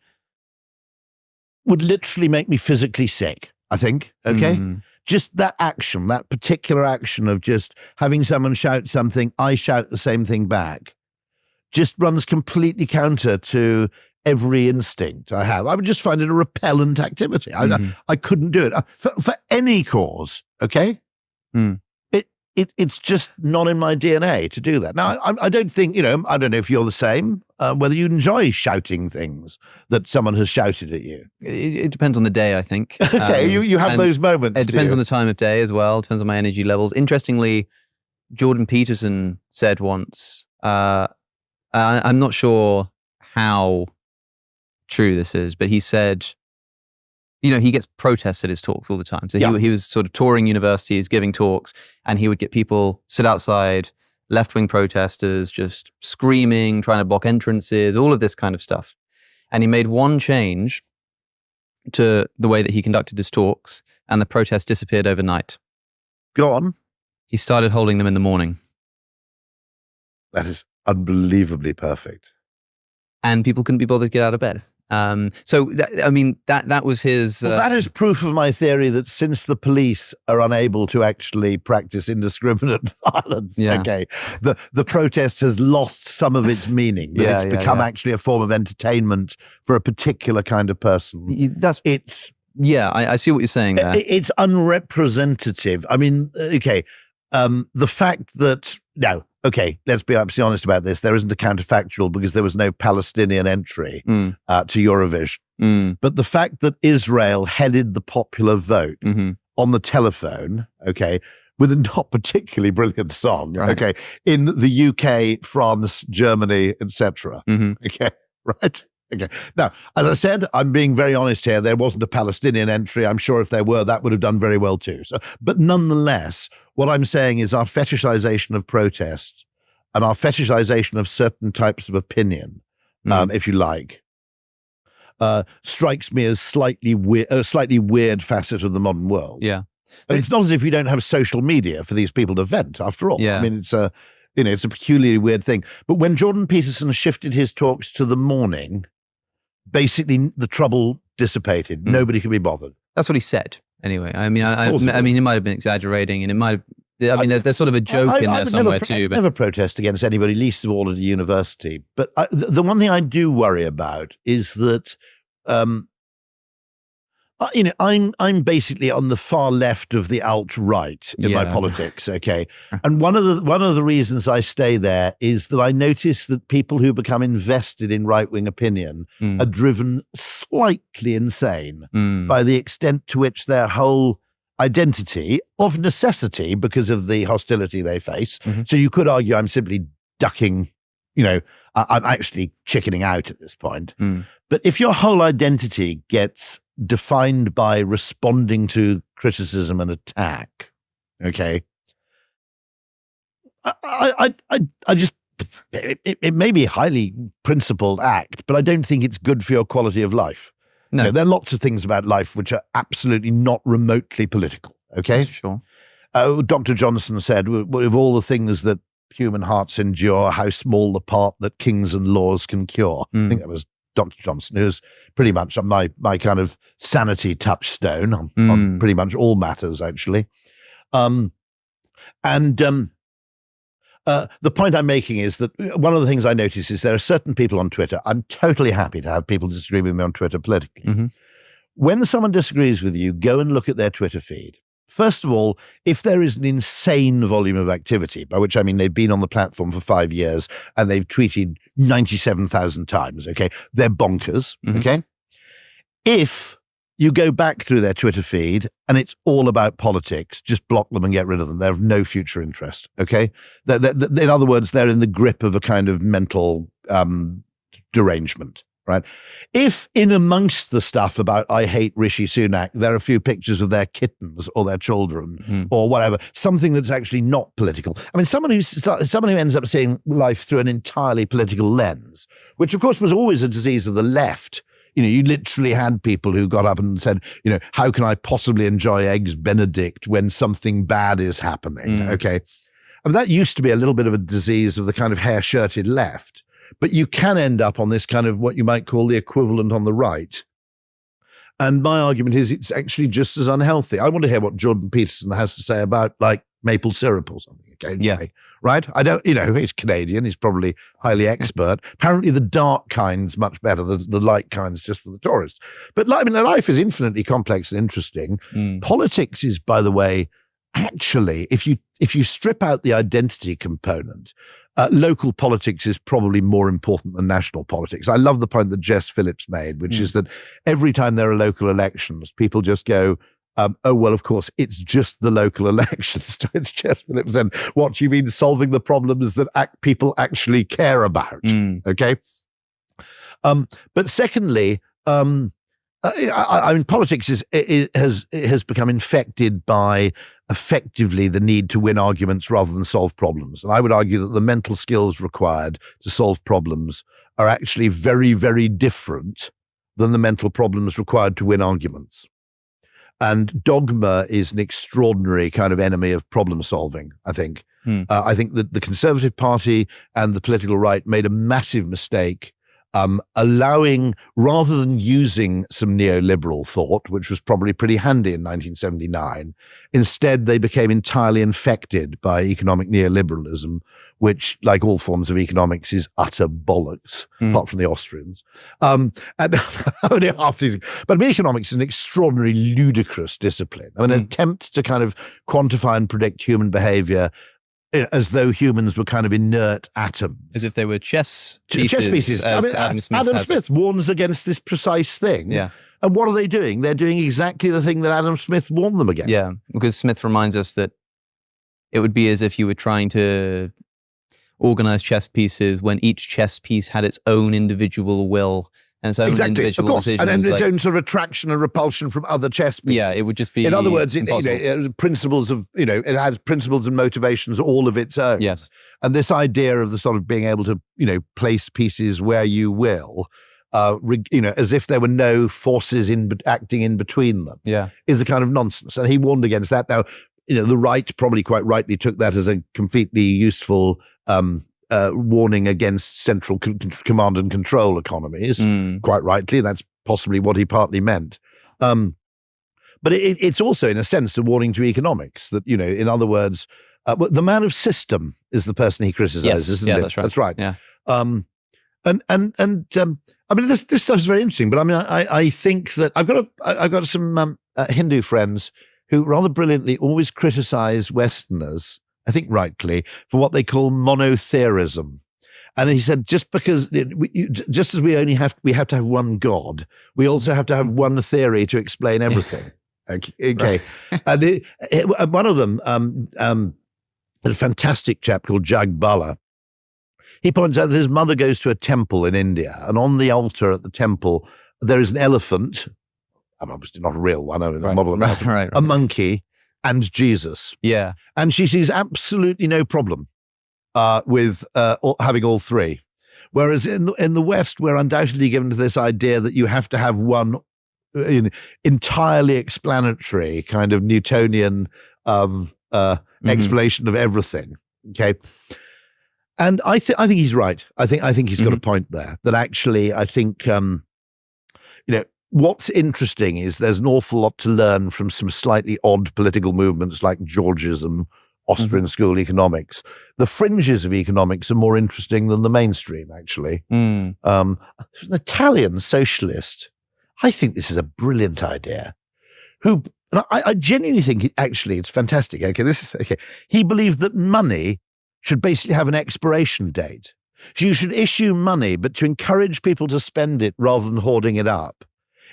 would literally make me physically sick, I think, okay? Just that action, that particular action of just having someone shout something, I shout the same thing back, just runs completely counter to every instinct I have. I would just find it a repellent activity. I couldn't do it. For any cause, okay? It's just not in my DNA to do that. Now, I don't think, I don't know if you're the same, whether you enjoy shouting things that someone has shouted at you. It depends on the day, I think. Okay, you have those moments. It depends on the time of day as well. It depends on my energy levels. Interestingly, Jordan Peterson said once, I'm not sure how true this is, but he said, he gets protests at his talks all the time. So he was sort of touring universities, giving talks, and he would get people sit outside, left-wing protesters just screaming, trying to block entrances, all of this kind of stuff. And he made one change to the way that he conducted his talks, and the protests disappeared overnight. Go on. He started holding them in the morning. That is unbelievably perfect. And people couldn't be bothered to get out of bed. That was his... Well, that is proof of my theory that since the police are unable to actually practice indiscriminate violence, okay, the protest has lost some of its meaning. It's become actually a form of entertainment for a particular kind of person. I see what you're saying there. It's unrepresentative. I mean, okay, the fact that... No, okay, let's be absolutely honest about this. There isn't a counterfactual because there was no Palestinian entry to Eurovision. But the fact that Israel headed the popular vote on the telephone, okay, with a not particularly brilliant song, in the UK, France, Germany, etc. Okay, right? Okay. Now, as I said, I'm being very honest here. There wasn't a Palestinian entry. I'm sure if there were, that would have done very well too. So, but nonetheless, what I'm saying is our fetishization of protest and our fetishization of certain types of opinion, if you like, strikes me as a slightly weird facet of the modern world. Yeah. I mean, it's not as if you don't have social media for these people to vent, after all. Yeah. I mean, it's a peculiarly weird thing. But when Jordan Peterson shifted his talks to the morning, basically the trouble dissipated. Nobody could be bothered. That's what he said, anyway. I mean, he might have been exaggerating, and it might have. I mean, there's sort of a joke in there somewhere too. But never protest against anybody, least of all at a university. But the one thing I do worry about is that, I'm basically on the far left of the alt-right in my politics, okay? And one of the reasons I stay there is that I notice that people who become invested in right-wing opinion are driven slightly insane by the extent to which their whole identity, of necessity because of the hostility they face. So you could argue I'm simply ducking, I'm actually chickening out at this point. But if your whole identity gets defined by responding to criticism and attack, okay, I just, it may be a highly principled act, but I don't think it's good for your quality of life. No. There are lots of things about life which are absolutely not remotely political, okay? That's sure. Dr. Johnson said, of all the things that human hearts endure, how small the part that kings and laws can cure. I think that was Dr. Johnson, who's pretty much my kind of sanity touchstone on pretty much all matters, actually. The point I'm making is that one of the things I notice is there are certain people on Twitter. I'm totally happy to have people disagree with me on Twitter politically. When someone disagrees with you, go and look at their Twitter feed. First of all, if there is an insane volume of activity, by which I mean they've been on the platform for 5 years and they've tweeted 97,000 times, okay, they're bonkers, okay? If you go back through their Twitter feed and it's all about politics, just block them and get rid of them. They have no future interest, okay? In other words, they're in the grip of a kind of mental derangement. Right. If in amongst the stuff about I hate Rishi Sunak, there are a few pictures of their kittens or their children or whatever, something that's actually not political. I mean, someone who ends up seeing life through an entirely political lens, which of course was always a disease of the left. You literally had people who got up and said, how can I possibly enjoy Eggs Benedict when something bad is happening? Okay. I mean, that used to be a little bit of a disease of the kind of hair-shirted left. But you can end up on this kind of what you might call the equivalent on the right. And my argument is it's actually just as unhealthy. I want to hear what Jordan Peterson has to say about like maple syrup or something. Okay, yeah. Right? I don't, he's Canadian. He's probably highly expert. Apparently the dark kind's much better. The light kind's just for the tourists. But life is infinitely complex and interesting. Politics is, by the way, actually, if you strip out the identity component, local politics is probably more important than national politics. I love the point that Jess Phillips made, which is that every time there are local elections, people just go, oh, well, of course, it's just the local elections. Jess Phillips said, what do you mean solving the problems that people actually care about? Okay. But secondly, I mean, politics has become infected by effectively the need to win arguments rather than solve problems. And I would argue that the mental skills required to solve problems are actually very, very different than the mental problems required to win arguments. And dogma is an extraordinary kind of enemy of problem solving, I think. I think that the Conservative Party and the political right made a massive mistake allowing, rather than using some neoliberal thought, which was probably pretty handy in 1979, instead they became entirely infected by economic neoliberalism, which, like all forms of economics, is utter bollocks, apart from the Austrians. But economics is an extraordinarily ludicrous discipline. I mean, an attempt to kind of quantify and predict human behavior as though humans were kind of inert atoms. As if they were chess pieces. Adam Smith warns against this precise thing. Yeah. And what are they doing? They're doing exactly the thing that Adam Smith warned them against. Yeah, because Smith reminds us that it would be as if you were trying to organize chess pieces when each chess piece had its own individual will and its own individual decisions. And then its own sort of attraction and repulsion from other chess people. Yeah, it would just be. In other words, principles of it has principles and motivations all of its own. Yes, and this idea of the sort of being able to place pieces where you will. As if there were no forces acting in between them, is a kind of nonsense. And he warned against that. Now, the right probably quite rightly took that as a completely useful warning against central command and control economies. Quite rightly, that's possibly what he partly meant. But it's also, in a sense, a warning to economics that, in other words, the man of system is the person he criticizes, isn't it? That's right. That's right. Yeah. I mean, this stuff is very interesting, but I mean, I think that I've got some Hindu friends who rather brilliantly always criticize Westerners, I think rightly, for what they call monotheism. And he said, just because, just as we have to have one God, we also have to have one theory to explain everything. Okay. And one of them, a fantastic chap called Jag Bala, he points out that his mother goes to a temple in India, and on the altar at the temple, there is an elephant, obviously not a real one, a model of an elephant, a monkey, and Jesus. Yeah. And she sees absolutely no problem with having all three. Whereas in the West, we're undoubtedly given to this idea that you have to have one entirely explanatory kind of Newtonian explanation of everything. Okay. And I think he's right. I think he's got a point there. That actually, I think what's interesting is there's an awful lot to learn from some slightly odd political movements like Georgism, Austrian school economics. The fringes of economics are more interesting than the mainstream. Actually, an Italian socialist. I think this is a brilliant idea. I genuinely think it's fantastic. Okay, he believed that money should basically have an expiration date. So you should issue money, but to encourage people to spend it rather than hoarding it up,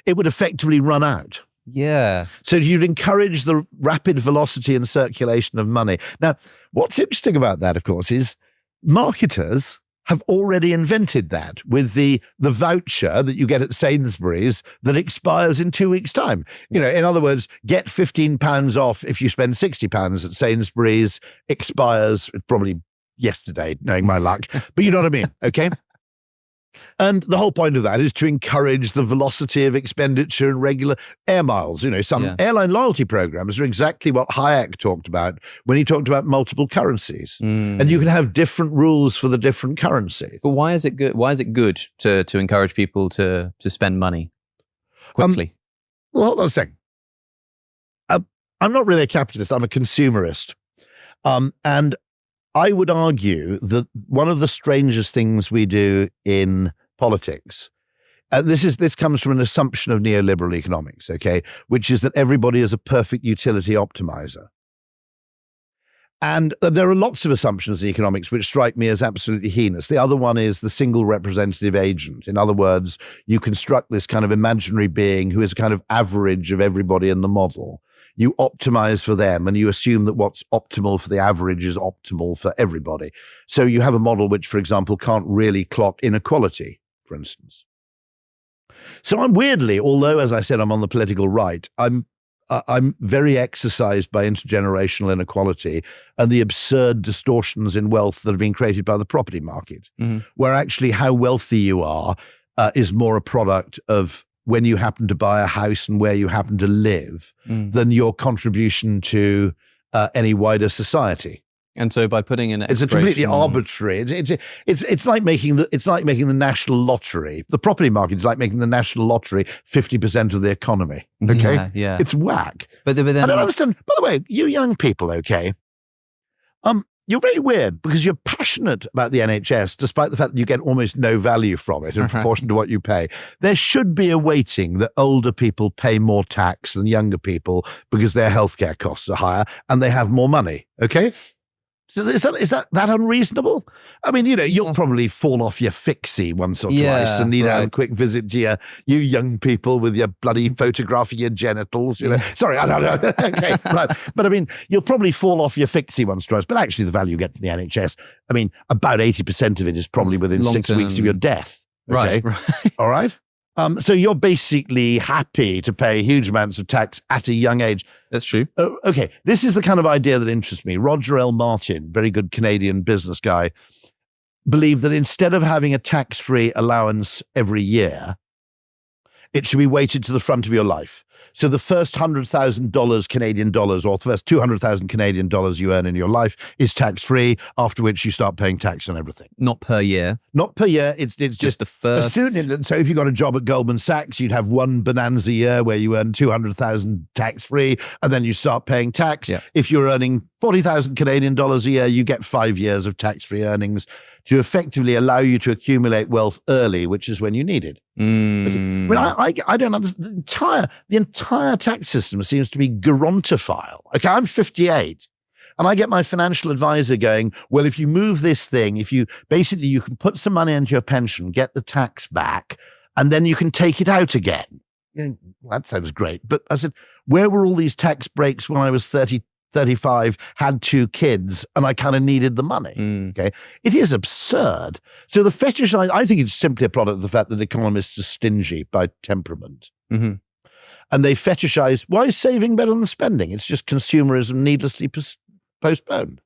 it would effectively run out. Yeah. So you'd encourage the rapid velocity and circulation of money. Now, what's interesting about that, of course, is marketers have already invented that with the voucher that you get at Sainsbury's that expires in 2 weeks' time. In other words, get £15 off if you spend £60 at Sainsbury's, expires probably yesterday, knowing my luck. But you know what I mean, okay? And the whole point of that is to encourage the velocity of expenditure and regular air miles. Some airline loyalty programs are exactly what Hayek talked about when he talked about multiple currencies. And you can have different rules for the different currency. But why is it good? Why is it good to encourage people to spend money quickly? Well, hold on a second. I'm not really a capitalist. I'm a consumerist. And I would argue that one of the strangest things we do in politics, this comes from an assumption of neoliberal economics, okay, which is that everybody is a perfect utility optimizer. And there are lots of assumptions in economics which strike me as absolutely heinous. The other one is the single representative agent. In other words, you construct this kind of imaginary being who is a kind of average of everybody in the model. You optimize for them and you assume that what's optimal for the average is optimal for everybody. So you have a model which, for example, can't really clock inequality, for instance. So I'm weirdly, although, as I said, I'm on the political right, I'm very exercised by intergenerational inequality and the absurd distortions in wealth that have been created by the property market, where actually how wealthy you are is more a product of when you happen to buy a house and where you happen to live than your contribution to any wider society. And so by putting in it's a completely arbitrary. It's like making the national lottery. The property market is like making the national lottery 50% of the economy. Okay, yeah. It's whack. But then I don't understand. By the way, you young people, okay, you're very weird because you're passionate about the NHS, despite the fact that you get almost no value from it in proportion to what you pay. There should be a weighting that older people pay more tax than younger people because their healthcare costs are higher and they have more money. Okay. Is that unreasonable? I mean, you'll probably fall off your fixie once or twice and need a quick visit to you young people with your bloody photographing your genitals. Sorry, I don't know. Okay, right. But I mean, you'll probably fall off your fixie once or twice. But actually, the value you get from the NHS, I mean, about 80% of it is probably within 6 weeks of your death. Okay? Right. All right. So you're basically happy to pay huge amounts of tax at a young age. That's true. Okay, this is the kind of idea that interests me. Roger L. Martin, very good Canadian business guy, believed that instead of having a tax-free allowance every year, it should be weighted to the front of your life. So the first $100,000 Canadian dollars, or the first 200,000 Canadian dollars you earn in your life is tax-free, after which you start paying tax on everything. Not per year. Not per year. It's just the first. So if you got a job at Goldman Sachs, you'd have one bonanza year where you earn 200,000 tax-free, and then you start paying tax. Yeah. If you're earning 40,000 Canadian dollars a year, you get 5 years of tax-free earnings to effectively allow you to accumulate wealth early, which is when you need it. I mean, I don't understand. The entire tax system seems to be gerontophile. Okay, I'm 58. And I get my financial advisor going, well, if you move this thing, you can put some money into your pension, get the tax back, and then you can take it out again. Well, that sounds great. But I said, where were all these tax breaks when I was 30, 35, had 2 kids, and I kind of needed the money? Okay, it is absurd. So the fetish, I think it's simply a product of the fact that economists are stingy by temperament. Mm-hmm. And they fetishize, why is saving better than spending? It's just consumerism needlessly postponed.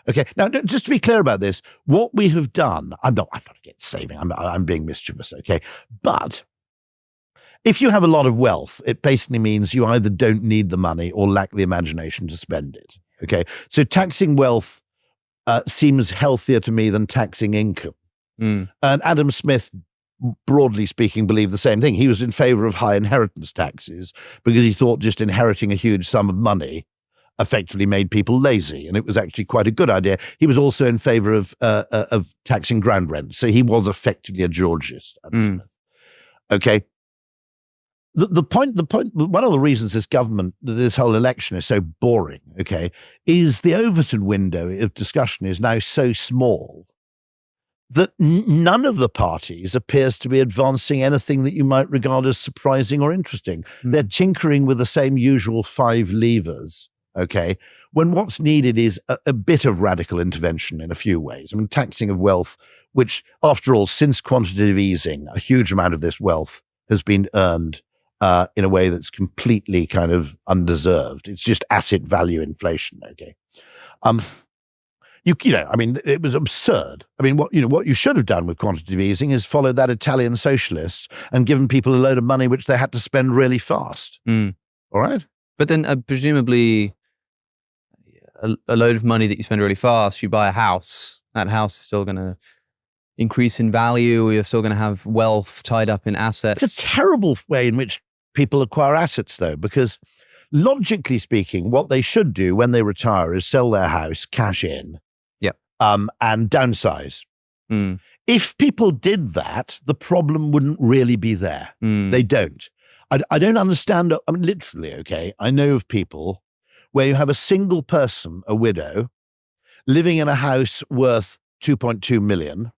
Okay, now just to be clear about this, what we have done, I'm not against saving, I'm being mischievous, okay? But if you have a lot of wealth, it basically means you either don't need the money or lack the imagination to spend it, okay? So taxing wealth seems healthier to me than taxing income. And Adam Smith, broadly speaking, believed the same thing. He was in favor of high inheritance taxes because he thought just inheriting a huge sum of money effectively made people lazy, and it was actually quite a good idea. He was also in favor of taxing ground rent, so he was effectively a Georgist. Okay. The point. One of the reasons this whole election is so boring, okay, is the Overton window of discussion is now so small that none of the parties appears to be advancing anything that you might regard as surprising or interesting. They're tinkering with the same usual 5 levers, okay, when what's needed is a bit of radical intervention in a few ways. I mean, taxing of wealth, which, after all, since quantitative easing, a huge amount of this wealth has been earned in a way that's completely kind of undeserved. It's just asset value inflation, okay? I mean, it was absurd. I mean, what you should have done with quantitative easing is follow that Italian socialist and given people a load of money which they had to spend really fast. All right? But then presumably a load of money that you spend really fast, you buy a house, that house is still going to increase in value, you're still going to have wealth tied up in assets. It's a terrible way in which people acquire assets, though, because logically speaking, what they should do when they retire is sell their house, cash in, and downsize. If people did that, the problem wouldn't really be there. They don't. I don't understand. I mean, literally, okay, I know of people where you have a single person, a widow, living in a house worth 2.2 million,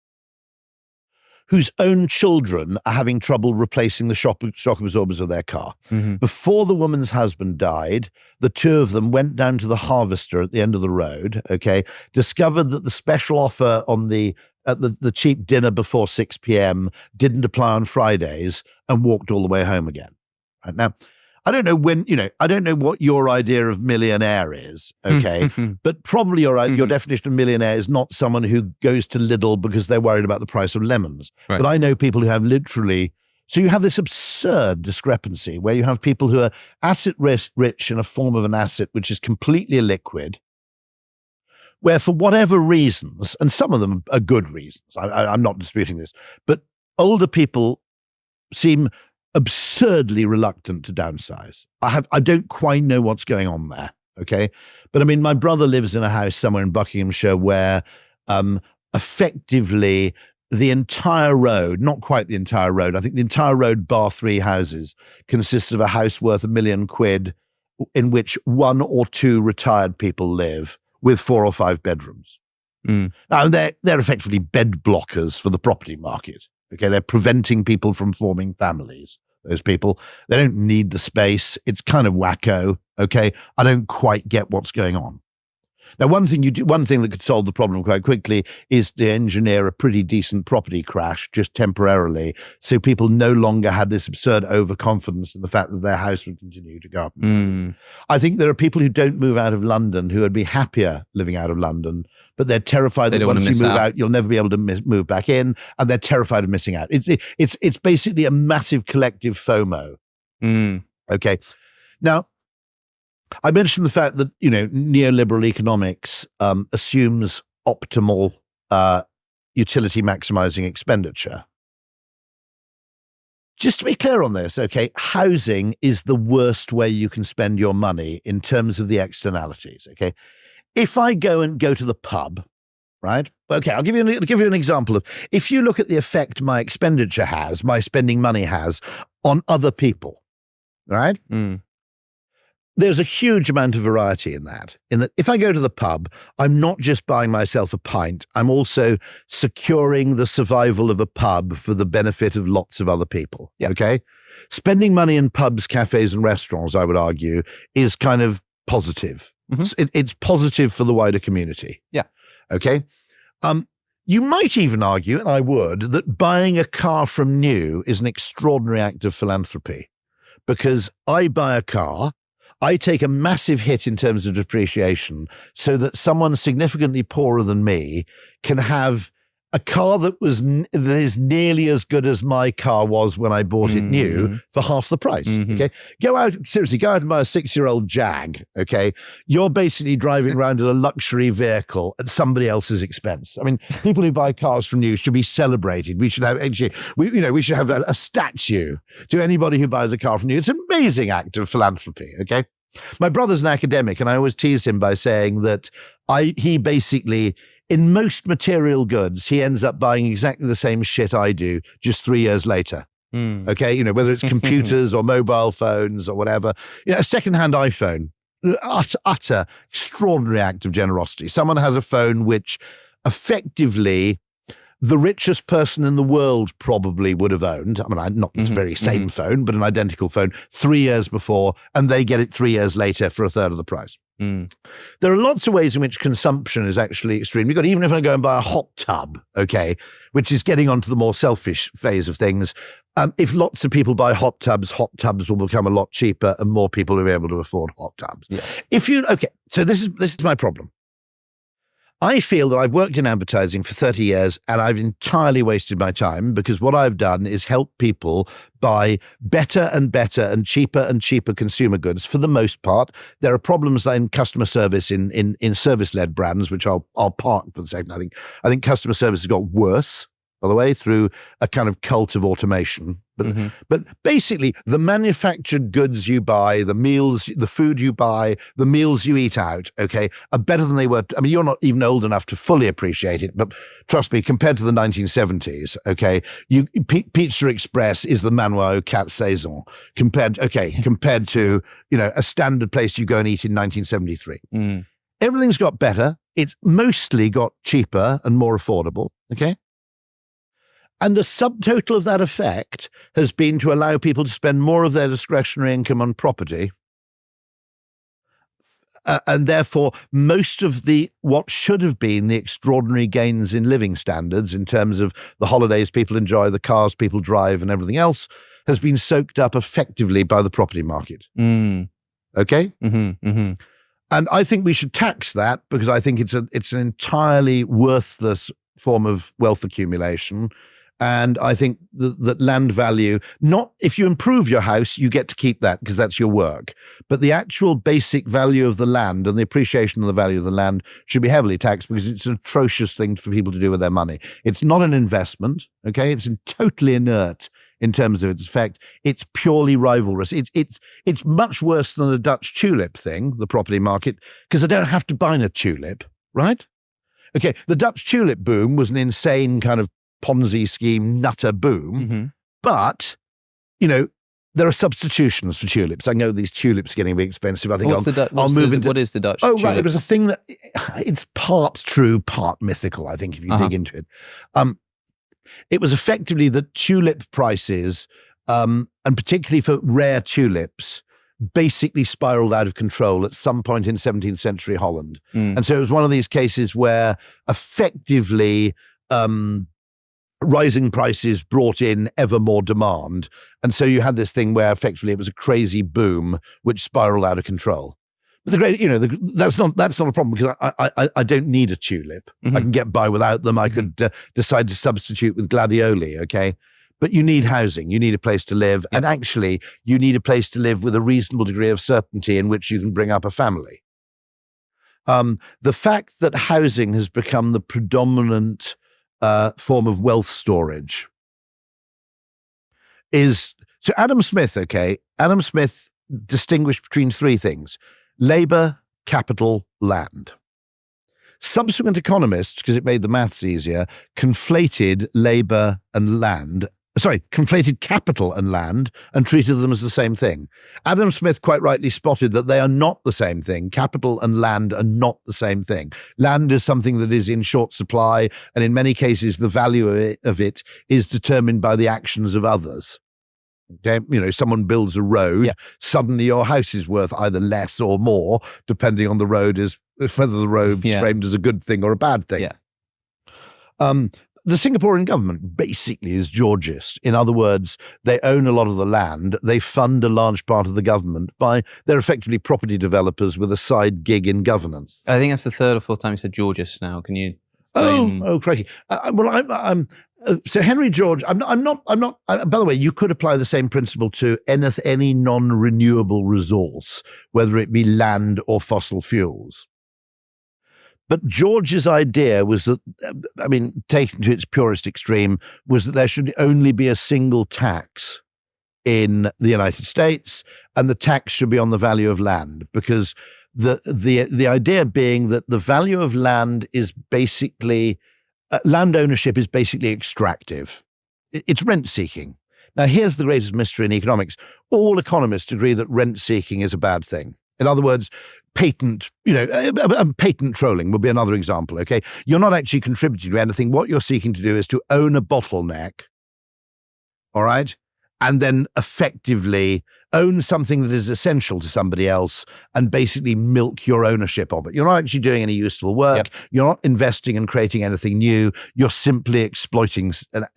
whose own children are having trouble replacing the shock absorbers of their car. Before the woman's husband died, the 2 of them went down to the Harvester at the end of the road, okay, discovered that the special offer on the cheap dinner before 6 p.m. didn't apply on Fridays, and walked all the way home again. Right now, I don't know I don't know what your idea of millionaire is, okay? But probably your definition of millionaire is not someone who goes to Lidl because they're worried about the price of lemons. Right. But I know people who have literally, so you have this absurd discrepancy where you have people who are asset rich in a form of an asset which is completely illiquid, where for whatever reasons, and some of them are good reasons, I'm not disputing this, but older people seem absurdly reluctant to downsize. I don't quite know what's going on there, okay? But I mean, my brother lives in a house somewhere in Buckinghamshire where effectively the entire road, not quite the entire road, I think the entire road bar 3 houses consists of a house worth £1 million in which 1 or 2 retired people live with 4 or 5 bedrooms. Now, they're effectively bed blockers for the property market. Okay, they're preventing people from forming families. Those people, they don't need the space. It's kind of wacko. Okay, I don't quite get what's going on. Now, one thing that could solve the problem quite quickly is to engineer a pretty decent property crash just temporarily, so people no longer had this absurd overconfidence in the fact that their house would continue to go up. I think there are people who don't move out of London who would be happier living out of London, but they're terrified that once you move out, you'll never be able to move back in, and they're terrified of missing out. It's basically a massive collective FOMO. Okay. Now, I mentioned the fact that, neoliberal economics assumes optimal utility maximizing expenditure. Just to be clear on this, okay, housing is the worst way you can spend your money in terms of the externalities, okay? If I go to the pub, right? Okay, I'll give you an example of, if you look at the effect my expenditure has, my spending money has on other people, right? There's a huge amount of variety in that if I go to the pub, I'm not just buying myself a pint, I'm also securing the survival of a pub for the benefit of lots of other people, okay? Spending money in pubs, cafes, and restaurants, I would argue, is kind of positive. It's positive for the wider community. Yeah. Okay? You might even argue, and I would, that buying a car from new is an extraordinary act of philanthropy, because I buy a car, I take a massive hit in terms of depreciation so that someone significantly poorer than me can have a car that is nearly as good as my car was when I bought it new for half the price. Okay, go out and buy a 6-year-old Jag. Okay, you're basically driving around in a luxury vehicle at somebody else's expense. I mean, people who buy cars from new should be celebrated. We should have we should have a statue to anybody who buys a car from new. It's an amazing act of philanthropy. Okay, my brother's an academic, and I always tease him by saying that he basically, in most material goods, he ends up buying exactly the same shit I do, just 3 years later. Okay, whether it's computers or mobile phones or whatever. A secondhand iPhone, utter extraordinary act of generosity. Someone has a phone which effectively the richest person in the world probably would have owned. I mean, not this very same phone, but an identical phone 3 years before, and they get it 3 years later for a third of the price. There are lots of ways in which consumption is actually extreme. You've got, even if I go and buy a hot tub, okay, which is getting onto the more selfish phase of things, if lots of people buy hot tubs will become a lot cheaper and more people will be able to afford hot tubs. Yeah. So this is my problem. I feel that I've worked in advertising for 30 years and I've entirely wasted my time, because what I've done is help people buy better and better and cheaper consumer goods for the most part. There are problems in customer service in service-led brands, which I'll park for the second. I think customer service has got worse, by the way, through a kind of cult of automation. But basically, the manufactured goods you buy, the food you buy, the meals you eat out, okay, are better than they were. I mean, you're not even old enough to fully appreciate it, but trust me, compared to the 1970s, okay, Pizza Express is the manoir aux quatre saisons compared to, a standard place you go and eat in 1973. Everything's got better. It's mostly got cheaper and more affordable, okay? And the subtotal of that effect has been to allow people to spend more of their discretionary income on property. And therefore, most of what should have been the extraordinary gains in living standards in terms of the holidays people enjoy, the cars people drive, and everything else, has been soaked up effectively by the property market. Okay? And I think we should tax that, because I think it's an entirely worthless form of wealth accumulation. And I think that land value, not if you improve your house, you get to keep that because that's your work. But the actual basic value of the land and the appreciation of the value of the land should be heavily taxed, because it's an atrocious thing for people to do with their money. It's not an investment, okay? It's totally inert in terms of its effect. It's purely rivalrous. It's much worse than the Dutch tulip thing, the property market, because I don't have to buy a tulip, right? Okay, the Dutch tulip boom was an insane kind of Ponzi scheme nutter boom, but there are substitutions for tulips. I know these tulips are getting a bit expensive. I think I'll move into what is the Dutch? Oh, tulip? Right, it was a thing that it's part true, part mythical. I think if you dig into it, it was effectively that tulip prices, and particularly for rare tulips, basically spiraled out of control at some point in 17th century Holland. And so it was one of these cases where effectively rising prices brought in ever more demand. And so you had this thing where effectively it was a crazy boom which spiraled out of control. But that's not a problem, because I don't need a tulip. I can get by without them. I could decide to substitute with gladioli, okay? But you need housing. You need a place to live. And actually, you need a place to live with a reasonable degree of certainty in which you can bring up a family. The fact that housing has become the predominant form of wealth storage is... So Adam Smith distinguished between three things: labor, capital, land. Subsequent economists, because it made the maths easier, conflated capital and land and treated them as the same thing. Adam Smith quite rightly spotted that they are not the same thing. Capital and land are not the same thing. Land is something that is in short supply, and in many cases the value of it is determined by the actions of others. Okay? Someone builds a road, suddenly your house is worth either less or more, depending on whether the road is framed as a good thing or a bad thing. The Singaporean government basically is Georgist. In other words, they own a lot of the land. They fund a large part of the government they're effectively property developers with a side gig in governance. I think that's the third or fourth time you said Georgist now. Can you explain? Oh, crikey. So Henry George, I'm not, by the way, you could apply the same principle to any non-renewable resource, whether it be land or fossil fuels. But George's idea was that, taken to its purest extreme, was that there should only be a single tax in the United States, and the tax should be on the value of land, because the idea being that the value of land is basically, land ownership is basically extractive. It's rent-seeking. Now, here's the greatest mystery in economics. All economists agree that rent-seeking is a bad thing. In other words, patent trolling would be another example, okay? You're not actually contributing to anything. What you're seeking to do is to own a bottleneck, all right? And then effectively own something that is essential to somebody else and basically milk your ownership of it. You're not actually doing any useful work. You're not investing and creating anything new. You're simply exploiting an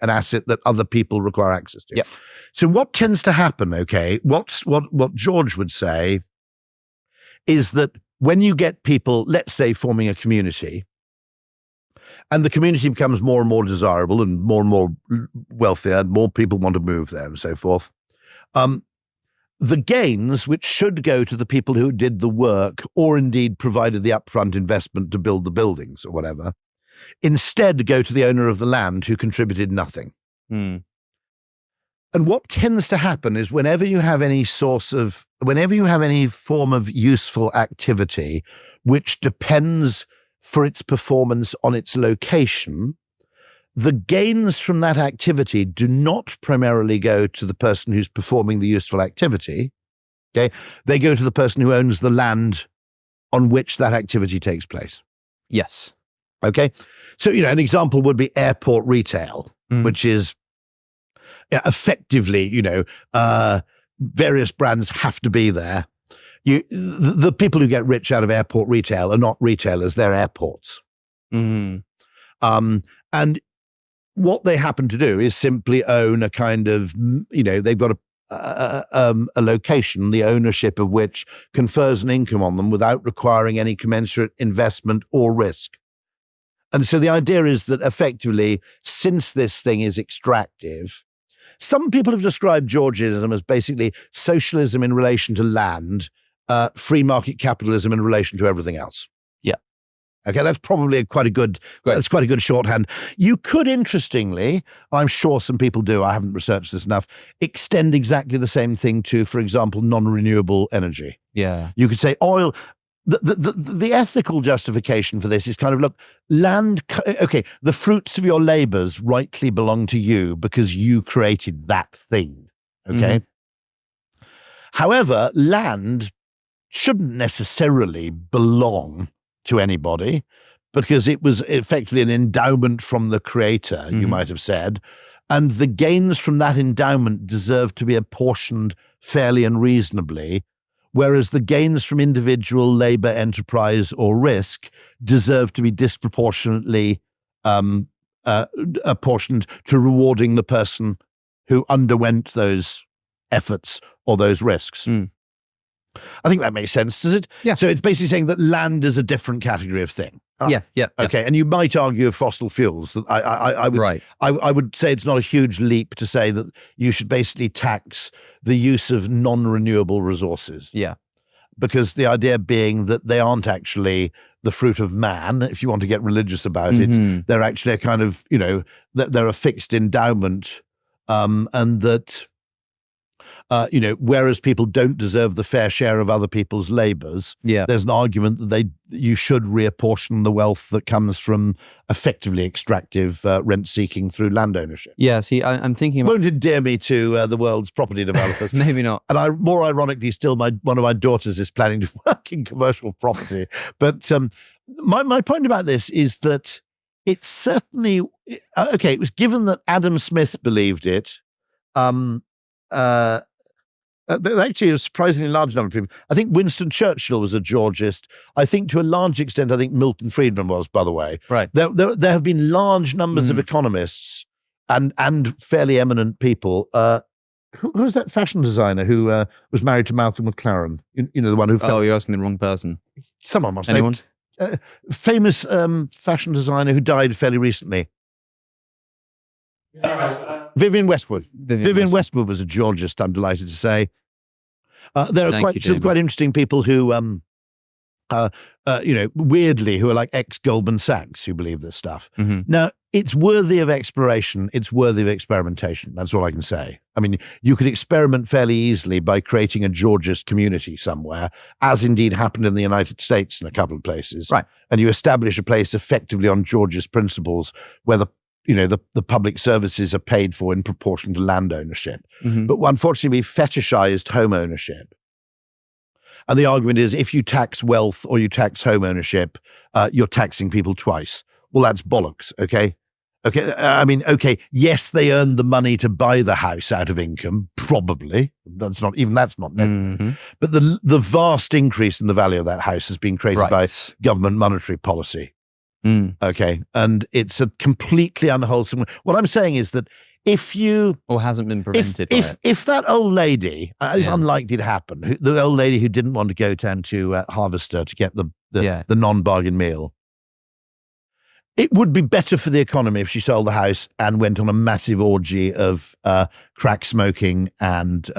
asset that other people require access to. So what tends to happen, okay, what George would say is that when you get people, let's say, forming a community, and the community becomes more and more desirable and more wealthier, and more people want to move there and so forth, the gains, which should go to the people who did the work or indeed provided the upfront investment to build the buildings or whatever, instead go to the owner of the land who contributed nothing. And what tends to happen is whenever you have any form of useful activity which depends for its performance on its location, the gains from that activity do not primarily go to the person who's performing the useful activity. Okay? They go to the person who owns the land on which that activity takes place. Yes. Okay? So, an example would be airport retail, which is effectively, various brands have to be there. The people who get rich out of airport retail are not retailers, they're airports. And what they happen to do is simply own a kind of, they've got a location, the ownership of which confers an income on them without requiring any commensurate investment or risk. And so the idea is that effectively, since this thing is extractive, some people have described Georgism as basically socialism in relation to land, free market capitalism in relation to everything else. Okay, that's probably quite a good shorthand. You could, interestingly, I'm sure some people do, I haven't researched this enough, extend exactly the same thing to, for example, non-renewable energy. You could say oil. The ethical justification for this is kind of, look, land, okay, the fruits of your labors rightly belong to you because you created that thing, okay? However, land shouldn't necessarily belong to anybody because it was effectively an endowment from the creator, you might have said, and the gains from that endowment deserve to be apportioned fairly and reasonably, whereas the gains from individual labor, enterprise, or risk deserve to be disproportionately apportioned to rewarding the person who underwent those efforts or those risks. I think that makes sense, does it? Yeah. So it's basically saying that land is a different category of thing. Yeah. Okay, and you might argue of fossil fuels. That I would say it's not a huge leap to say that you should basically tax the use of non-renewable resources. Yeah. Because the idea being that they aren't actually the fruit of man, if you want to get religious about it, they're actually a kind of, they're a fixed endowment, and that, whereas people don't deserve the fair share of other people's labors, there's an argument that you should reapportion the wealth that comes from effectively extractive rent seeking through land ownership. Yeah, see, I'm thinking about... Won't endear me to the world's property developers. Maybe not. And more ironically still, one of my daughters is planning to work in commercial property. But my point about this is that it's certainly... it was given that Adam Smith believed it, actually, a surprisingly large number of people. I think Winston Churchill was a Georgist. I think to a large extent, I think Milton Friedman was, by the way. Right. There have been large numbers of economists and fairly eminent people. Who's that fashion designer who was married to Malcolm McLaren? The one who... Oh, you're asking the wrong person. Someone must know. Anyone? Famous fashion designer who died fairly recently. Vivienne Westwood. Vivienne Westwood was a Georgist, I'm delighted to say. There are some quite interesting people who, weirdly, who are like ex-Goldman Sachs who believe this stuff. Now, it's worthy of exploration. It's worthy of experimentation. That's all I can say. I mean, you could experiment fairly easily by creating a Georgist community somewhere, as indeed happened in the United States in a couple of places. Right. And you establish a place effectively on Georgist principles where the public services are paid for in proportion to land ownership. But unfortunately, we fetishized home ownership. And the argument is if you tax wealth or you tax home ownership, you're taxing people twice. Well, that's bollocks, okay? Yes, they earned the money to buy the house out of income, probably. That's not net. But the vast increase in the value of that house has been created by government monetary policy. Okay, and it's a completely unwholesome. What I'm saying is that if you hasn't been prevented, if that old lady, it's unlikely to happen. The old lady who didn't want to go down to Harvester to get the non-bargain meal. It would be better for the economy if she sold the house and went on a massive orgy of crack smoking and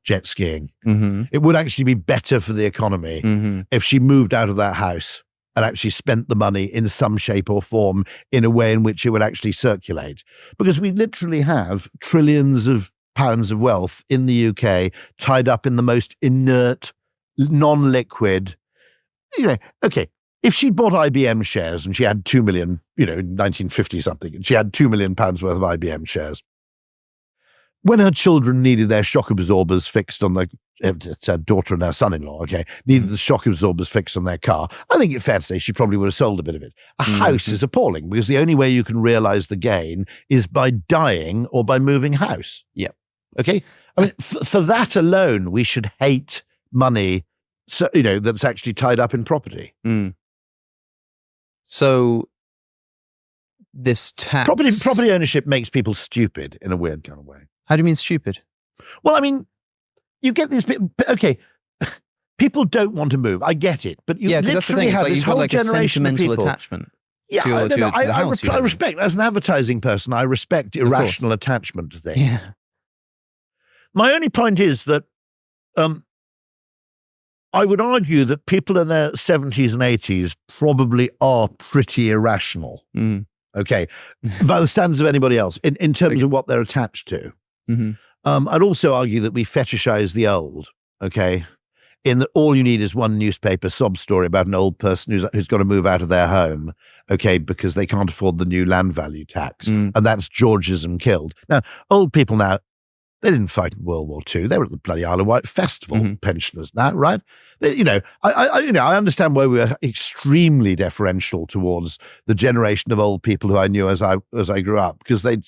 jet skiing. It would actually be better for the economy if she moved out of that house and actually spent the money in some shape or form in a way in which it would actually circulate. Because we literally have trillions of pounds of wealth in the UK tied up in the most inert, non-liquid, if she bought IBM shares and she had 2 million, in 1950 something, and she had 2 million pounds worth of IBM shares, when her children needed their shock absorbers fixed on it's her daughter and her son-in-law, needed the shock absorbers fixed on their car, I think it's fair to say she probably would have sold a bit of it. A house is appalling because the only way you can realize the gain is by dying or by moving house. Yeah. Okay? I mean, for that alone, we should hate money, that's actually tied up in property. So this tax... Property ownership makes people stupid in a weird kind of way. How do you mean stupid? Well, I mean, you get these people, people don't want to move. I get it. But you literally have this whole generation of people. Attachment to the house. I respect, as an advertising person, I respect irrational attachment to things. Yeah. My only point is that I would argue that people in their 70s and 80s probably are pretty irrational. Okay, by the standards of anybody else, in terms of what they're attached to. I'd also argue that we fetishize the old, in that all you need is one newspaper sob story about an old person who's got to move out of their home, because they can't afford the new land value tax, and that's Georgism killed. Now, old people now, they didn't fight in World War II. They were at the bloody Isle of Wight Festival, pensioners now, right? I understand why we are extremely deferential towards the generation of old people who I knew as I grew up, because they'd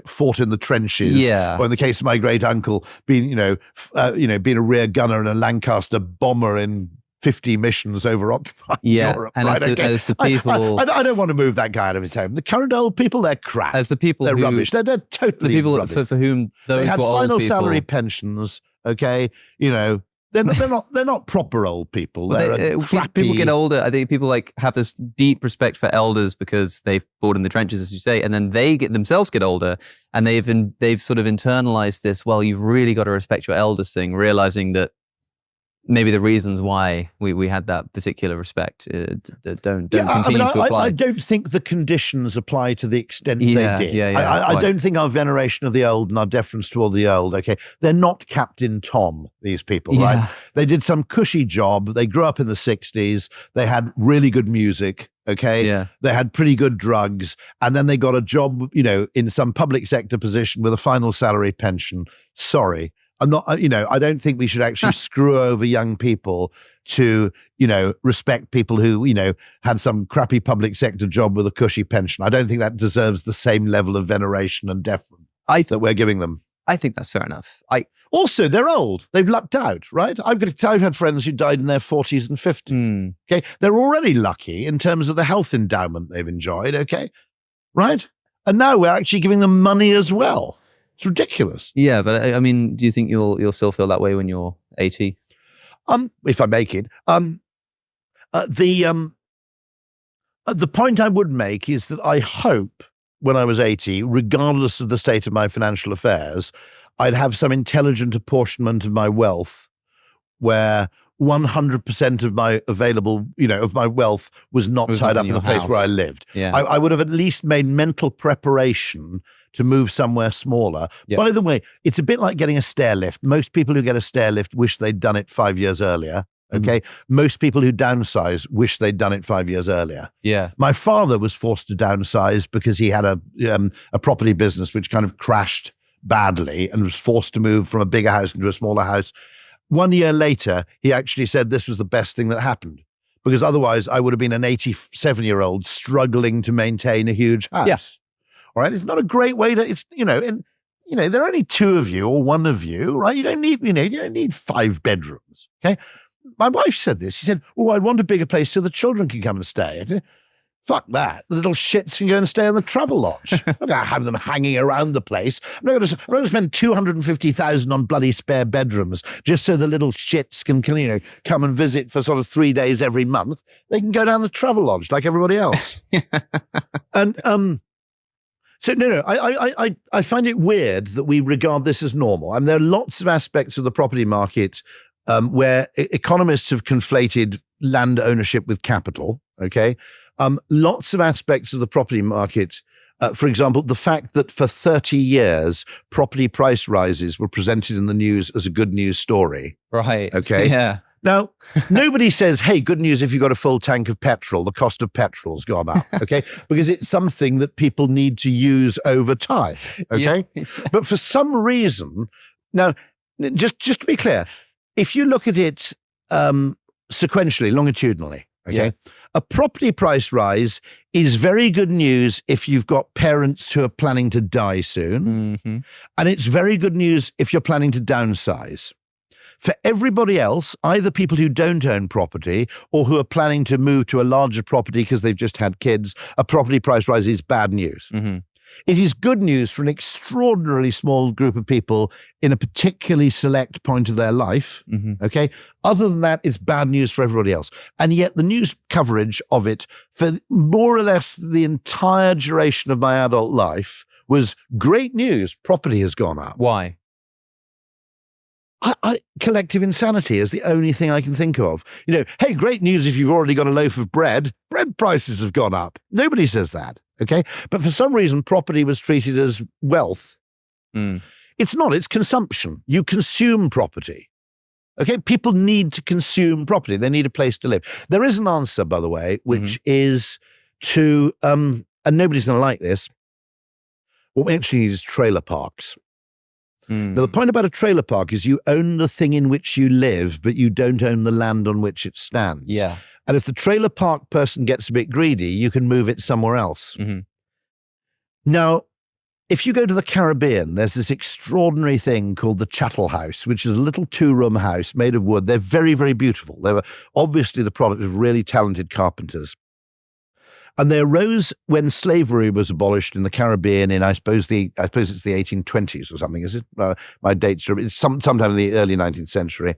fought in the trenches. Yeah. Or in the case of my great uncle, being being a rear gunner and a Lancaster bomber in 50 missions over occupied Europe. And right? as the people, I don't want to move that guy out of his home. The current old people, they're crap. As the people, they're rubbish. They're totally the people rubbish. For whom those they had were final old people, salary pensions. Okay, they're not proper old people. People get older. I think people have this deep respect for elders because they've fought in the trenches, as you say, and then they themselves get older, and they've sort of internalized this. Well, you've really got to respect your elders thing, realizing that maybe the reasons why we had that particular respect don't continue to apply. I don't think the conditions apply to the extent they did. I don't think our veneration of the old and our deference toward the old, okay, they're not Captain Tom, these people, right? They did some cushy job. They grew up in the 60s. They had really good music. Okay. Yeah. They had pretty good drugs. And then they got a job, in some public sector position with a final salary pension. Sorry. I'm not, I don't think we should actually screw over young people to, respect people who, had some crappy public sector job with a cushy pension. I don't think that deserves the same level of veneration and deference that we're giving them. I think that's fair enough. Also, they're old. They've lucked out, right? I've had friends who died in their 40s and 50s. Okay. They're already lucky in terms of the health endowment they've enjoyed. Okay. Right. And now we're actually giving them money as well. It's ridiculous. Yeah, but I mean, do you think you'll still feel that way when you're 80? If I make it. The point I would make is that I hope when I was 80, regardless of the state of my financial affairs, I'd have some intelligent apportionment of my wealth where 100% of my available, of my wealth was not tied up in the place where I lived. Yeah. I would have at least made mental preparation to move somewhere smaller. Yep. By the way, it's a bit like getting a stair lift. Most people who get a stair lift wish they'd done it 5 years earlier. Okay. Most people who downsize wish they'd done it 5 years earlier. Yeah. My father was forced to downsize because he had a property business which kind of crashed badly and was forced to move from a bigger house into a smaller house. 1 year later, he actually said this was the best thing that happened because otherwise I would have been an 87-year-old struggling to maintain a huge house. Yes. All right. It's not a great way to, there are only two of you or one of you, right? You don't need 5 bedrooms. Okay. My wife said this. She said, "Oh, I want a bigger place so the children can come and stay." Okay? Fuck that. The little shits can go and stay in the travel lodge. I'm not going to have them hanging around the place. I'm not going to spend $250,000 on bloody spare bedrooms just so the little shits can come and visit for sort of 3 days every month. They can go down the travel lodge like everybody else. And, so no, I find it weird that we regard this as normal. I mean, there are lots of aspects of the property market where economists have conflated land ownership with capital. Okay, lots of aspects of the property market. For example, the fact that for 30 years property price rises were presented in the news as a good news story. Right. Okay. Yeah. Now, nobody says, hey, good news if you've got a full tank of petrol, the cost of petrol's gone up, okay? Because it's something that people need to use over time, okay? Yeah. But for some reason, now, just to be clear, if you look at it sequentially, longitudinally, okay, a property price rise is very good news if you've got parents who are planning to die soon, and it's very good news if you're planning to downsize. For everybody else, either people who don't own property or who are planning to move to a larger property because they've just had kids, a property price rise is bad news. It is good news for an extraordinarily small group of people in a particularly select point of their life. Okay. Other than that, it's bad news for everybody else. And yet the news coverage of it for more or less the entire duration of my adult life was great news. Property has gone up. Why? Collective insanity is the only thing I can think of. Hey, great news if you've already got a loaf of bread. Bread prices have gone up. Nobody says that, okay? But for some reason, property was treated as wealth. It's not. It's consumption. You consume property, okay? People need to consume property. They need a place to live. There is an answer, by the way, which is to, and nobody's going to like this, what we actually need is trailer parks. Now, the point about a trailer park is you own the thing in which you live, but you don't own the land on which it stands. Yeah. And if the trailer park person gets a bit greedy, you can move it somewhere else. Now, if you go to the Caribbean, there's this extraordinary thing called the Chattel House, which is a little 2-room house made of wood. They're very, very beautiful. They were obviously the product of really talented carpenters. And they arose when slavery was abolished in the Caribbean in, I suppose it's the 1820s or something. Is it? My dates are, it's sometime in the early 19th century.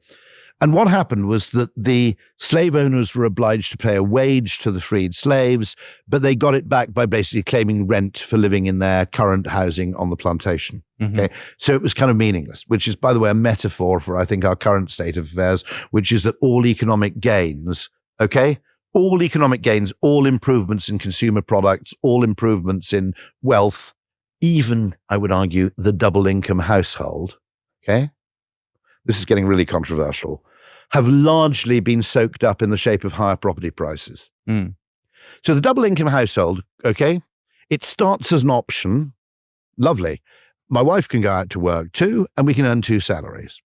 And what happened was that the slave owners were obliged to pay a wage to the freed slaves, but they got it back by basically claiming rent for living in their current housing on the plantation. Okay. So it was kind of meaningless, which is, by the way, a metaphor for, I think, our current state of affairs, which is that all economic gains, okay, all economic gains, all improvements in consumer products, all improvements in wealth, even, I would argue, the double income household, okay, this is getting really controversial, have largely been soaked up in the shape of higher property prices. So the double income household, okay, it starts as an option. Lovely. My wife can go out to work too, and we can earn 2 salaries.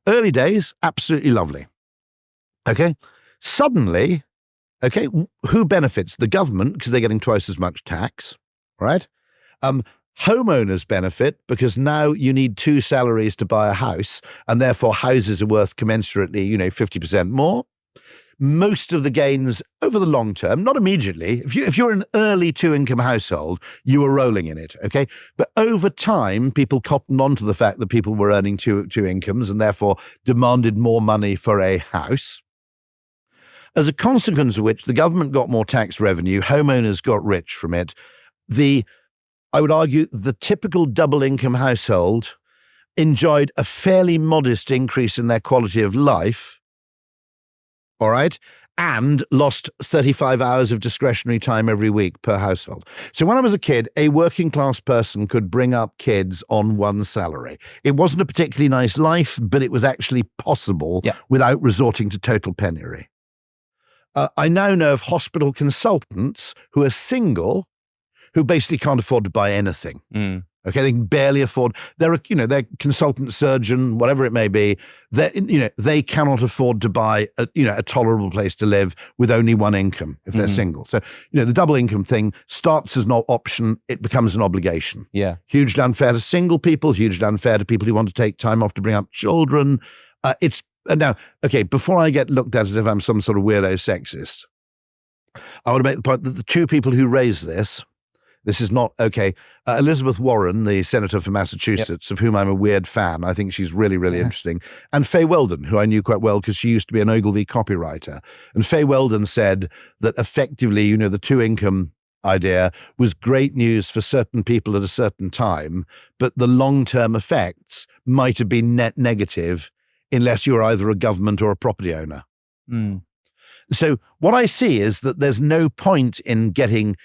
Early days, absolutely lovely. Okay. Suddenly, okay, who benefits? The government, because they're getting twice as much tax, right? Homeowners benefit because now you need 2 salaries to buy a house, and therefore houses are worth commensurately, 50% more. Most of the gains over the long term, not immediately. If you're an early 2-income household, you were rolling in it, okay? But over time, people cottoned on to the fact that people were earning two incomes and therefore demanded more money for a house. As a consequence of which, the government got more tax revenue, homeowners got rich from it. I would argue the typical double income household enjoyed a fairly modest increase in their quality of life, all right, and lost 35 hours of discretionary time every week per household. So when I was a kid, a working class person could bring up kids on 1 salary. It wasn't a particularly nice life, but it was actually possible without resorting to total penury. I now know of hospital consultants who are single, who basically can't afford to buy anything. Okay, they can barely afford. They're consultant surgeon, whatever it may be. They cannot afford to buy a tolerable place to live with only 1 income if they're single. So the double income thing starts as an option, it becomes an obligation. Yeah, hugely unfair to single people, hugely unfair to people who want to take time off to bring up children. Now, okay, before I get looked at as if I'm some sort of weirdo sexist, I want to make the point that the 2 people who raised this is not, okay, Elizabeth Warren, the senator for Massachusetts, of whom I'm a weird fan. I think she's really, really interesting. And Faye Weldon, who I knew quite well because she used to be an Ogilvy copywriter. And Faye Weldon said that effectively, the 2-income idea was great news for certain people at a certain time, but the long-term effects might have been net negative unless you're either a government or a property owner. So what I see is that there's no point in getting...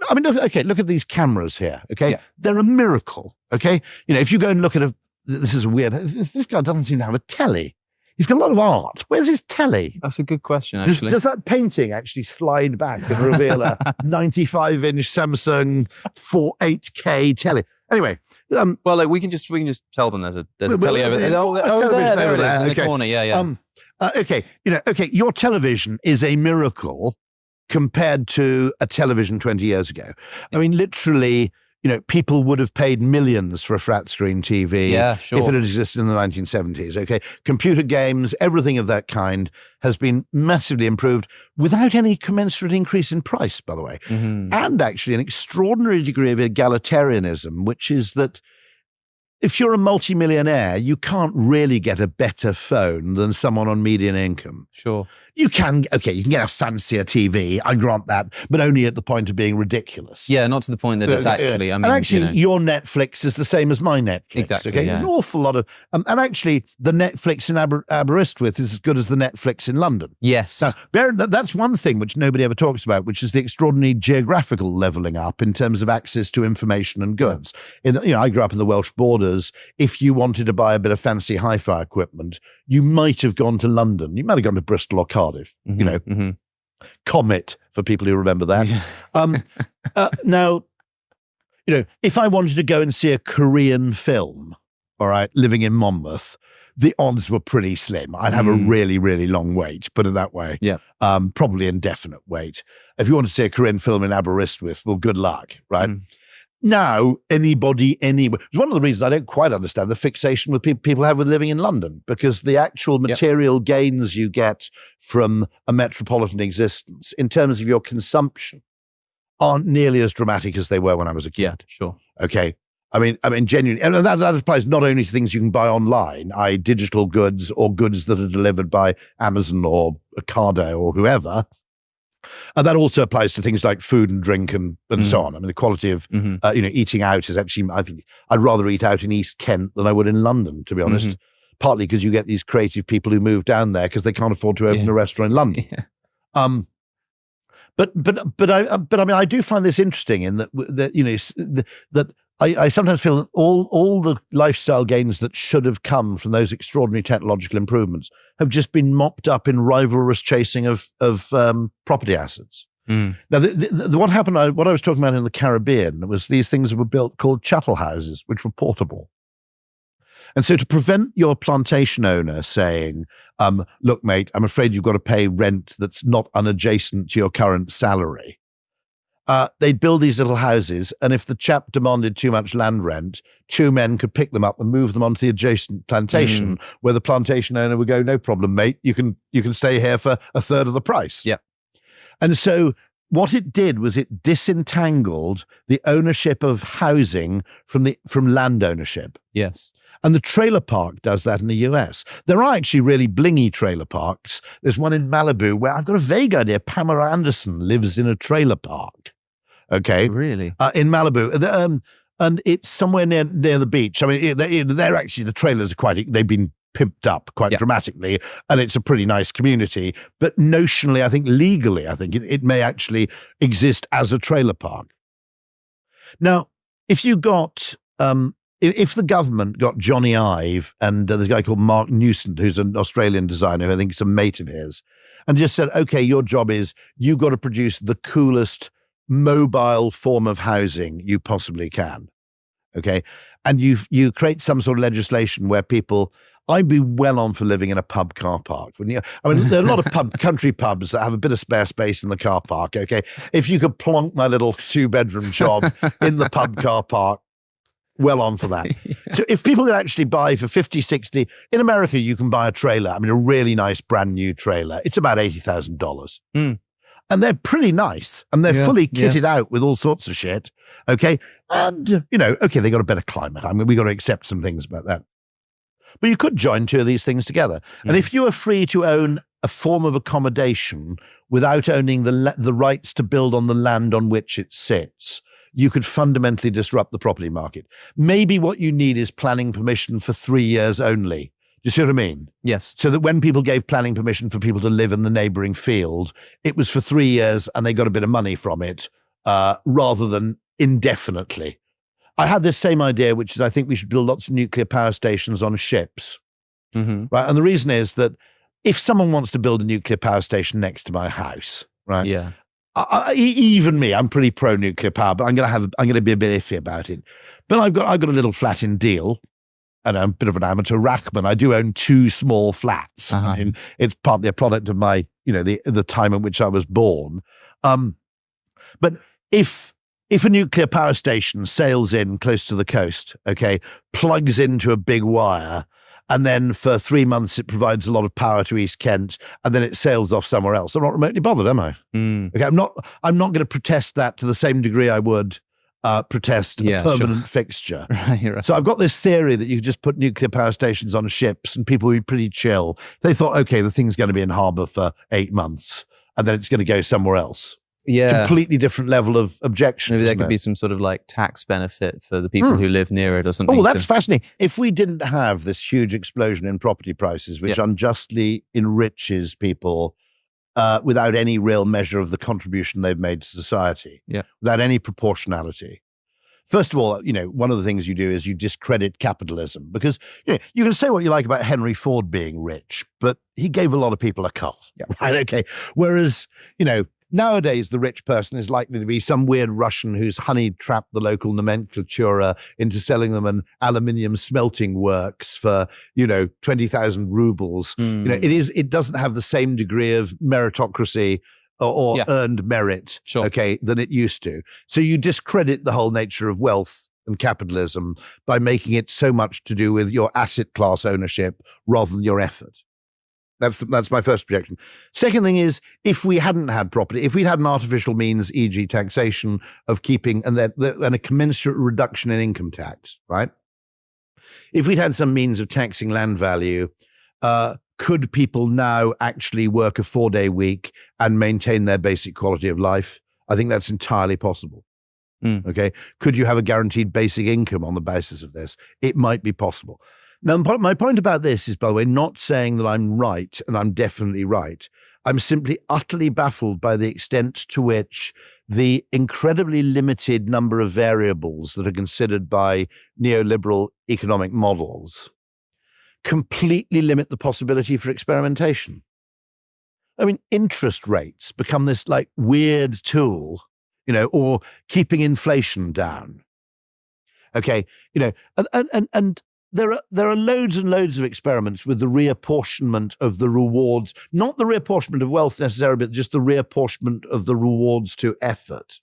I mean, look at these cameras here, okay? Yeah. They're a miracle, okay? If you go and look at this is weird, this guy doesn't seem to have a telly. He's got a lot of art. Where's his telly? That's a good question, actually. Does that painting actually slide back and reveal a 95-inch Samsung 8K telly? Anyway. We can just tell them there's a telly over there. There it is, in the corner, yeah. Okay, your television is a miracle compared to a television 20 years ago. I mean, literally, people would have paid millions for a flat screen TV if it had existed in the 1970s, okay? Computer games, everything of that kind has been massively improved without any commensurate increase in price, by the way. And actually an extraordinary degree of egalitarianism, which is that if you're a multimillionaire, you can't really get a better phone than someone on median income. Sure. You can get a fancier TV, I grant that, but only at the point of being ridiculous. Yeah, not to the point that it's actually, your Netflix is the same as my Netflix. Exactly, okay? Yeah. There's an awful lot of, and actually the Netflix in Aberystwyth is as good as the Netflix in London. Yes. Now, that's one thing which nobody ever talks about, which is the extraordinary geographical levelling up in terms of access to information and goods. I grew up in the Welsh borders. If you wanted to buy a bit of fancy hi-fi equipment, you might have gone to London. You might have gone to Bristol or Cardiff, Comet, for people who remember that. Now, if I wanted to go and see a Korean film, all right, living in Monmouth, the odds were pretty slim. I'd have a really, really long wait, put it that way. Yeah. Probably indefinite wait. If you want to see a Korean film in Aberystwyth, well, good luck, right? now anybody anywhere. It's one of the reasons I don't quite understand the fixation with people have with living in London, because the actual material gains you get from a metropolitan existence in terms of your consumption aren't nearly as dramatic as they were when I was a kid. Yeah, sure. Okay. I mean, genuinely, and that applies not only to things you can buy online, i.e. digital goods or goods that are delivered by Amazon or Ocado or whoever. And that also applies to things like food and drink and so on. I mean, the quality of, eating out is actually, I think I'd rather eat out in East Kent than I would in London, to be honest. Partly because you get these creative people who move down there because they can't afford to open a restaurant in London. Yeah. But I mean, I do find this interesting in that I sometimes feel that all the lifestyle gains that should have come from those extraordinary technological improvements have just been mopped up in rivalrous chasing of property assets. Now, what happened, what I was talking about in the Caribbean, was these things were built called chattel houses, which were portable. And so to prevent your plantation owner saying, look, mate, I'm afraid you've got to pay rent that's not unadjacent to your current salary, they'd build these little houses, and if the chap demanded too much land rent, two men could pick them up and move them onto the adjacent plantation, where the plantation owner would go, no problem, mate, you can stay here for a third of the price. Yeah. And so what it did was it disentangled the ownership of housing from land ownership. Yes. And the trailer park does that in the US. There are actually really blingy trailer parks. There's one in Malibu where I've got a vague idea Pamela Anderson lives in a trailer park. Okay. Really? In Malibu. And it's somewhere near the beach. I mean, they're actually, the trailers are they've been pimped up quite dramatically, and it's a pretty nice community. But notionally, I think legally, it may actually exist as a trailer park. Now, if you got, if the government got Johnny Ive and there's a guy called Mark Newson, who's an Australian designer, who I think is a mate of his, and just said, okay, your job is you've got to produce the coolest mobile form of housing you possibly can. Okay. And you create some sort of legislation where I'd be well on for living in a pub car park. There are a lot of country pubs that have a bit of spare space in the car park. Okay. If you could plonk my little 2-bedroom job in the pub car park, well on for that. So if people could actually buy for 50, 60, in America, you can buy a trailer. I mean, a really nice brand new trailer. It's about $80,000. And they're pretty nice, and they're fully kitted out with all sorts of shit. Okay. And, they got a better climate. I mean, we got to accept some things about that. But you could join two of these things together. And if you were free to own a form of accommodation without owning the rights to build on the land on which it sits, you could fundamentally disrupt the property market. Maybe what you need is planning permission for 3 years only. Do you see what I mean? Yes. So that when people gave planning permission for people to live in the neighboring field, it was for 3 years and they got a bit of money from it, rather than indefinitely. I had this same idea, which is I think we should build lots of nuclear power stations on ships. Right? And the reason is that if someone wants to build a nuclear power station next to my house, right? Yeah. Even me, I'm pretty pro nuclear power, but I'm going to be a bit iffy about it. But I've got a little flat in Deal, and I'm a bit of an amateur rackman. I do own 2 small flats. I mean, it's partly a product of my, the time in which I was born. But if a nuclear power station sails in close to the coast, okay, plugs into a big wire, and then for 3 months it provides a lot of power to East Kent, and then it sails off somewhere else, I'm not remotely bothered, am I? Okay, I'm not going to protest that to the same degree I would protest a permanent fixture. Right. So I've got this theory that you could just put nuclear power stations on ships and people would be pretty chill. They thought, okay, the thing's going to be in harbour for 8 months, and then it's going to go somewhere else. Yeah. Completely different level of objection. Maybe there could be some sort of like tax benefit for the people who live near it or something. Oh, that's fascinating. If we didn't have this huge explosion in property prices, which unjustly enriches people without any real measure of the contribution they've made to society, without any proportionality. First of all, one of the things you do is you discredit capitalism, because you can say what you like about Henry Ford being rich, but he gave a lot of people a car, right? Okay. Whereas, nowadays, the rich person is likely to be some weird Russian who's honey-trapped the local nomenclatura into selling them an aluminium smelting works for, 20,000 rubles. It doesn't have the same degree of meritocracy or earned merit, okay, than it used to. So you discredit the whole nature of wealth and capitalism by making it so much to do with your asset class ownership rather than your effort. That's my first objection. Second thing is, if we hadn't had property, if we'd had an artificial means, e.g. taxation, of keeping, and a commensurate reduction in income tax, right? If we'd had some means of taxing land value, could people now actually work a 4-day week and maintain their basic quality of life? I think that's entirely possible. Okay. Could you have a guaranteed basic income on the basis of this? It might be possible. Now, my point about this is, by the way, not saying that I'm right, and I'm definitely right. I'm simply utterly baffled by the extent to which the incredibly limited number of variables that are considered by neoliberal economic models completely limit the possibility for experimentation. I mean, interest rates become this like weird tool, or keeping inflation down. Okay, and there are loads and loads of experiments with the reapportionment of the rewards, not the reapportionment of wealth necessarily, but just the reapportionment of the rewards to effort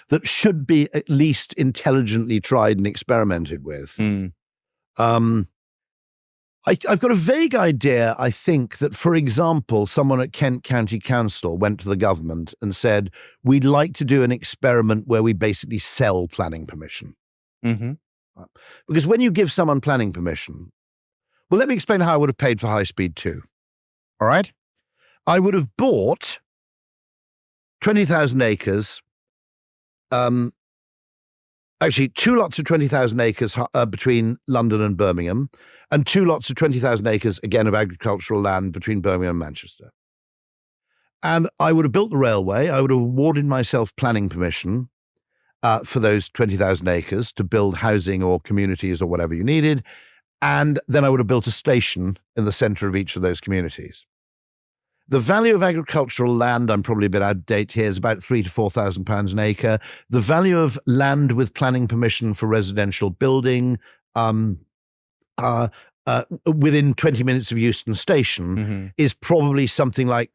that should be at least intelligently tried and experimented with. I've got a vague idea, I think, that, for example, someone at Kent County Council went to the government and said, we'd like to do an experiment where we basically sell planning permission. Because when you give someone planning permission, well, let me explain how I would have paid for High Speed 2. All right? I would have bought 20,000 acres, actually 2 lots of 20,000 acres between London and Birmingham, and 2 lots of 20,000 acres, again, of agricultural land between Birmingham and Manchester. And I would have built the railway. I would have awarded myself planning permission for those 20,000 acres to build housing or communities or whatever you needed. And then I would have built a station in the center of each of those communities. The value of agricultural land, I'm probably a bit out of date here, is about £3,000 to £4,000 an acre. The value of land with planning permission for residential building within 20 minutes of Euston Station is probably something like,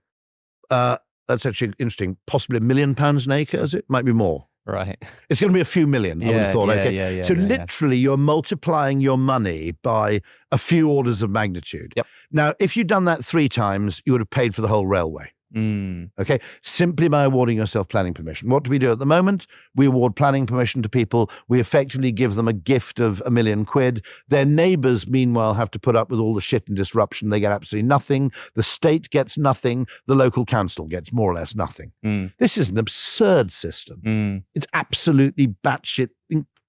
that's actually interesting, possibly £1 million an acre, is it? Might be more. Right. It's going to be a few million, I would have thought. So literally you're multiplying your money by a few orders of magnitude. Yep. Now, if you'd done that 3 times, you would have paid for the whole railway. Okay, simply by awarding yourself planning permission. What do we do at the moment? We award planning permission to people. We effectively give them a gift of £1 million. Their neighbours, meanwhile, have to put up with all the shit and disruption. They get absolutely nothing. The state gets nothing. The local council gets more or less nothing. This is an absurd system. It's absolutely batshit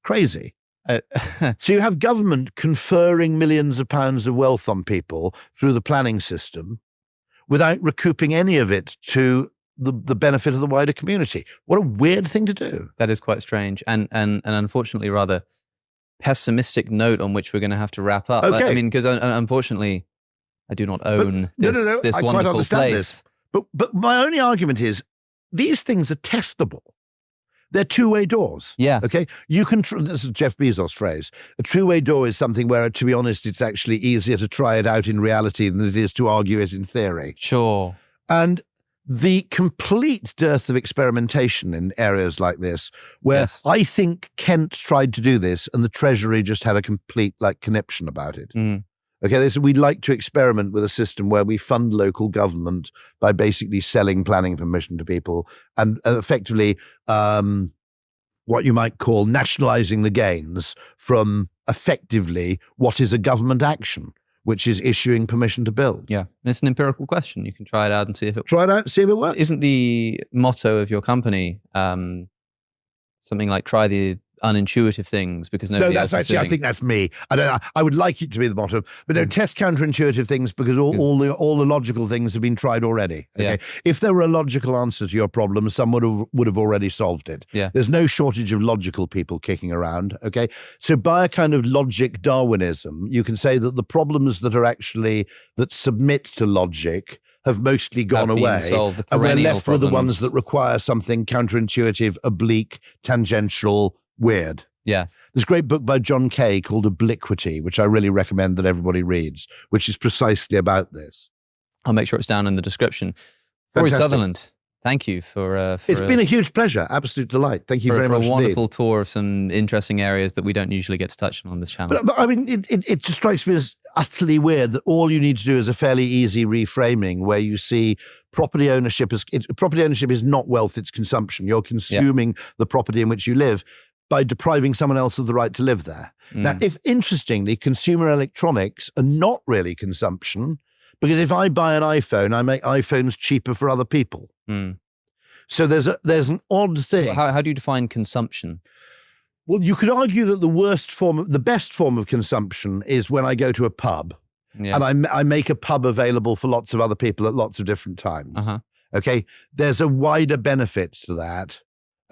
crazy. So you have government conferring millions of pounds of wealth on people through the planning system, without recouping any of it to the benefit of the wider community. What a weird thing to do. That is quite strange, and unfortunately rather pessimistic note on which we're going to have to wrap up. Okay. I mean, because unfortunately I do not own this I wonderful quite understand place. This. But my only argument is these things are testable. They're two-way doors. Yeah. Okay. You can. This is Jeff Bezos' phrase. A two-way door is something where, to be honest, it's actually easier to try it out in reality than it is to argue it in theory. Sure. And the complete dearth of experimentation in areas like this, where I think Kent tried to do this, and the Treasury just had a complete conniption about it. Okay, they said we'd like to experiment with a system where we fund local government by basically selling planning permission to people and effectively what you might call nationalizing the gains from effectively what is a government action, which is issuing permission to build. Yeah, and it's an empirical question. You can try it out and see if it Try it out, see if it works. Isn't the motto of your company something like try the unintuitive things because nobody else is doing? I think that's me. I would like it to be the motto, but no, test counterintuitive things because all the logical things have been tried already. Okay? Yeah. If there were a logical answer to your problem, someone would have already solved it. Yeah. There's no shortage of logical people kicking around. Okay, so by a kind of logic Darwinism, you can say that the problems that submit to logic have mostly gone away, and we're left with the ones that require something counterintuitive, oblique, tangential, weird. Yeah. There's a great book by John Kay called Obliquity, which I really recommend that everybody reads, which is precisely about this. I'll make sure it's down in the description. Rory Sutherland, thank you for it's been a huge pleasure. Absolute delight. Thank you very much. For a wonderful tour of some interesting areas that we don't usually get to touch on this channel. But I mean, it just strikes me as utterly weird that all you need to do is a fairly easy reframing where you see property ownership is not wealth, it's consumption. You're consuming the property in which you live by depriving someone else of the right to live there. Now, if interestingly, consumer electronics are not really consumption, because if I buy an iPhone, I make iPhones cheaper for other people. So there's an odd thing. How do you define consumption? Well, you could argue that the best form of consumption is when I go to a pub and I make a pub available for lots of other people at lots of different times. Okay. There's a wider benefit to that.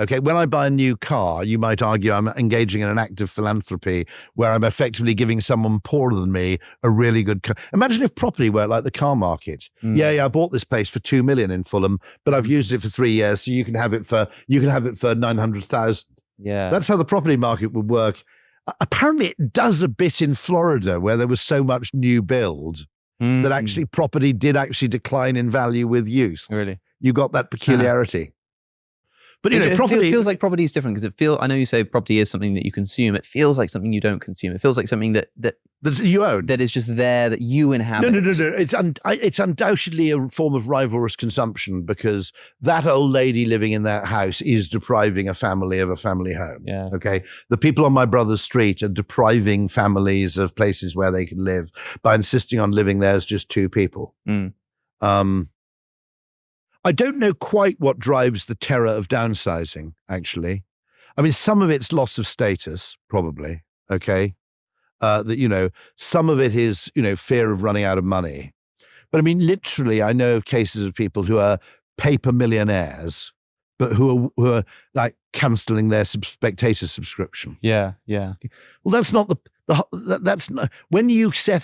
Okay. When I buy a new car, you might argue I'm engaging in an act of philanthropy where I'm effectively giving someone poorer than me a really good car. Imagine if property were like the car market. I bought this place for 2 million in Fulham, but I've used it for 3 years. So you can have it for 900,000. Yeah. That's how the property market would work. Apparently it does a bit in Florida where there was so much new build that actually property did actually decline in value with use. Really? You got that peculiarity. But property it feels like property is different because I know you say property is something that you consume. It feels like something you don't consume. It feels like something that you own. That is just there, that you inhabit. No. It's undoubtedly a form of rivalrous consumption because that old lady living in that house is depriving a family of a family home. Yeah. Okay. The people on my brother's street are depriving families of places where they can live by insisting on living there as just two people. I don't know quite what drives the terror of downsizing, actually. I mean, some of it's loss of status, probably. Okay. Some of it is, fear of running out of money. But I mean, literally, I know of cases of people who are paper millionaires, but who are like cancelling their spectator subscription. Yeah. Well, that's not that's not, when you set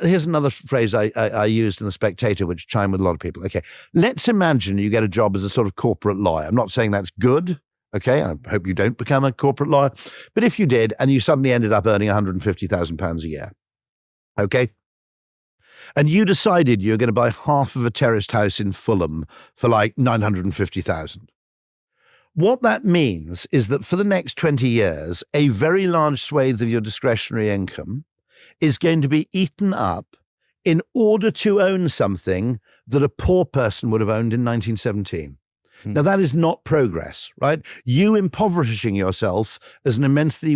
here's another phrase I used in The Spectator, which chimed with a lot of people. Okay. Let's imagine you get a job as a sort of corporate lawyer. I'm not saying that's good. Okay, I hope you don't become a corporate lawyer. But if you did, and you suddenly ended up earning £150,000 a year, okay, and you decided you're going to buy half of a terraced house in Fulham for like 950,000. What that means is that for the next 20 years, a very large swathe of your discretionary income is going to be eaten up in order to own something that a poor person would have owned in 1917. Now, that is not progress, right? You impoverishing yourself as an immensely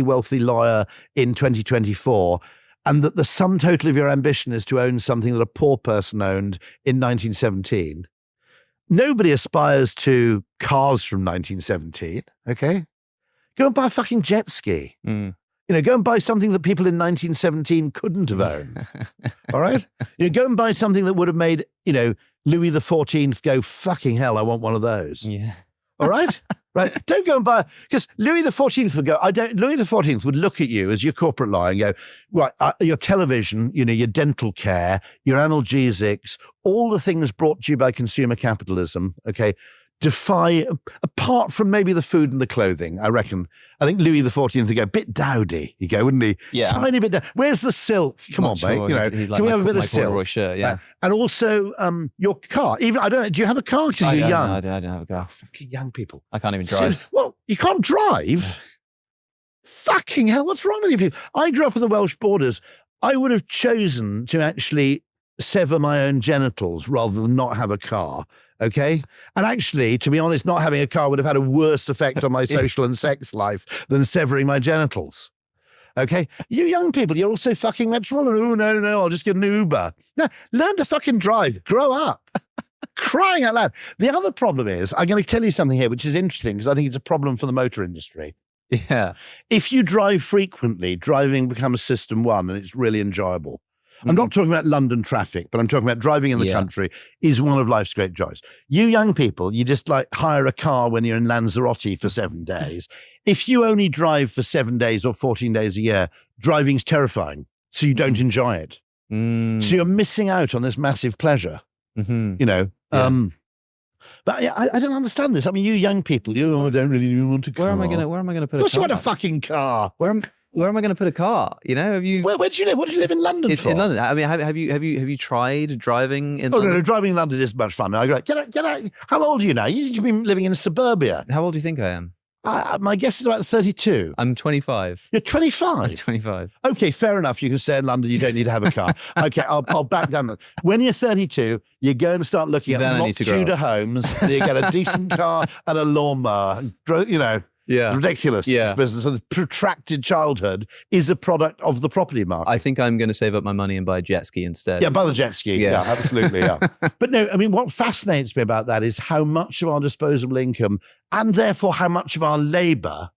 wealthy lawyer in 2024, and that the sum total of your ambition is to own something that a poor person owned in 1917. Nobody aspires to cars from 1917, okay? Go and buy a fucking jet ski. Go and buy something that people in 1917 couldn't have owned. All right? Go and buy something that would have made, Louis XIV go, fucking hell, I want one of those. Yeah. All right? Right. Don't go and buy, because Louis XIV would go, Louis XIV would look at you as your corporate lawyer and go, right, your television, your dental care, your analgesics, all the things brought to you by consumer capitalism, okay, apart from maybe the food and the clothing, I reckon. I think Louis XIV would go, bit dowdy, he'd go, wouldn't he? Yeah. Tiny bit dowdy. Where's the silk? Come on, sure. mate. Can we have a bit of silk? Corduroy shirt, yeah. And also your car. Even, I don't know, do you have a car because you're young? No, I don't have a car. Fucking young people. I can't even drive. Well, you can't drive? Fucking hell, what's wrong with you people? I grew up on the Welsh borders. I would have chosen to actually sever my own genitals rather than not have a car. Okay. And actually, to be honest, not having a car would have had a worse effect on my social and sex life than severing my genitals. Okay. You young people, you're also fucking metropolitan. Oh, no, I'll just get an Uber. No, learn to fucking drive. Grow up. Crying out loud. The other problem is, I'm going to tell you something here, which is interesting because I think it's a problem for the motor industry. Yeah. If you drive frequently, driving becomes system one and it's really enjoyable. I'm not talking about London traffic, but I'm talking about driving in the country is one of life's great joys. You young people, you just like hire a car when you're in Lanzarote for 7 days. If you only drive for 7 days or 14 days a year, driving's terrifying. So you don't enjoy it. So you're missing out on this massive pleasure, But I don't understand this. I mean, you young people, you don't really want to car. Where am I going to put a car? Of course you want a fucking car. where am I going to put a car? You know, have you? Where do you live? What do you live in London for? In London. I mean, have you tried driving in London? No, driving in London is much fun. I go, get out. How old are you now? You've been living in suburbia. How old do you think I am? My guess is about 32. I'm 25. You're 25? I'm 25. Okay, fair enough. You can stay in London. You don't need to have a car. Okay, I'll back down. When you're 32, you're going to start looking at mock Tudor homes. And you get a decent car and a lawnmower. You know, ridiculous. This business. So the protracted childhood is a product of the property market. I think I'm going to save up my money and buy a jet ski instead. Yeah, buy the jet ski. Yeah, absolutely. Yeah. But no, I mean, what fascinates me about that is how much of our disposable income and therefore how much of our labor.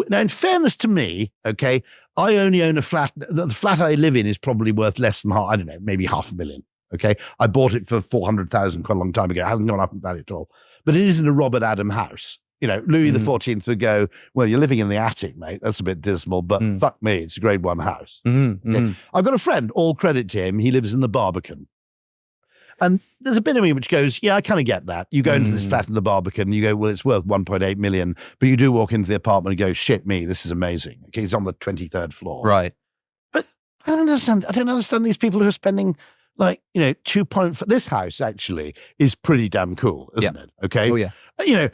Now, in fairness to me, okay, I only own a flat. The flat I live in is probably worth less than, I don't know, maybe $500,000. Okay. I bought it for 400,000 quite a long time ago. It hasn't gone up in value at all. But it isn't a Robert Adam house. You know, Louis XIV would go, well, you're living in the attic, mate. That's a bit dismal, but fuck me, it's a grade 1 house. Okay? I've got a friend, all credit to him. He lives in the Barbican. And there's a bit of me which goes, yeah, I kind of get that. You go into this flat in the Barbican and you go, well, it's worth 1.8 million. But you do walk into the apartment and go, shit me, this is amazing. Okay, it's on the 23rd floor. Right. But I don't understand these people who are spending like, you know, this house actually is pretty damn cool, isn't it? Okay. Oh, yeah. You know,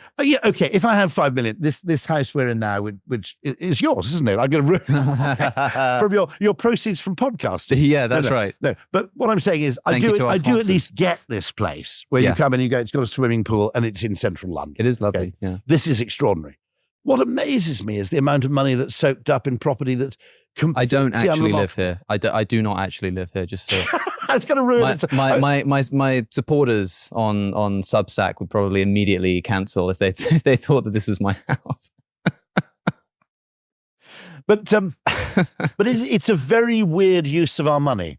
okay, if I have 5 million, this house we're in now, which is yours, isn't it? I'm going to from your proceeds from podcasting. Yeah, that's right. No, but what I'm saying is, I do at least get this place where you come and you go, it's got a swimming pool and it's in central London. It is lovely. Okay? Yeah, this is extraordinary. What amazes me is the amount of money that's soaked up in property that's I don't actually live here. I do not actually live here. Just for it's going to ruin it. My supporters on Substack would probably immediately cancel if they thought that this was my house. But it's a very weird use of our money.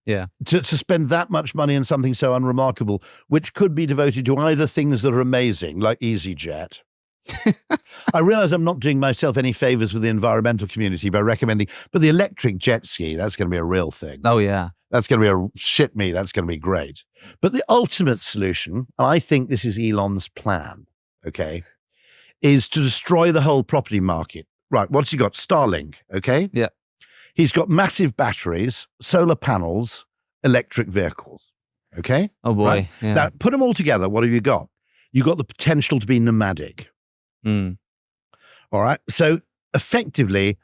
Yeah, to spend that much money on something so unremarkable, which could be devoted to either things that are amazing, like EasyJet. I realize I'm not doing myself any favors with the environmental community by recommending, but the electric jet ski, that's going to be a real thing. Oh, yeah. That's going to be that's going to be great. But the ultimate solution, and I think this is Elon's plan, okay, is to destroy the whole property market. Right. What's he got? Starlink. Okay. Yeah. He's got massive batteries, solar panels, electric vehicles. Okay. Oh, boy. Right? Yeah. Now, put them all together. What have you got? You've got the potential to be nomadic. All right. So effectively,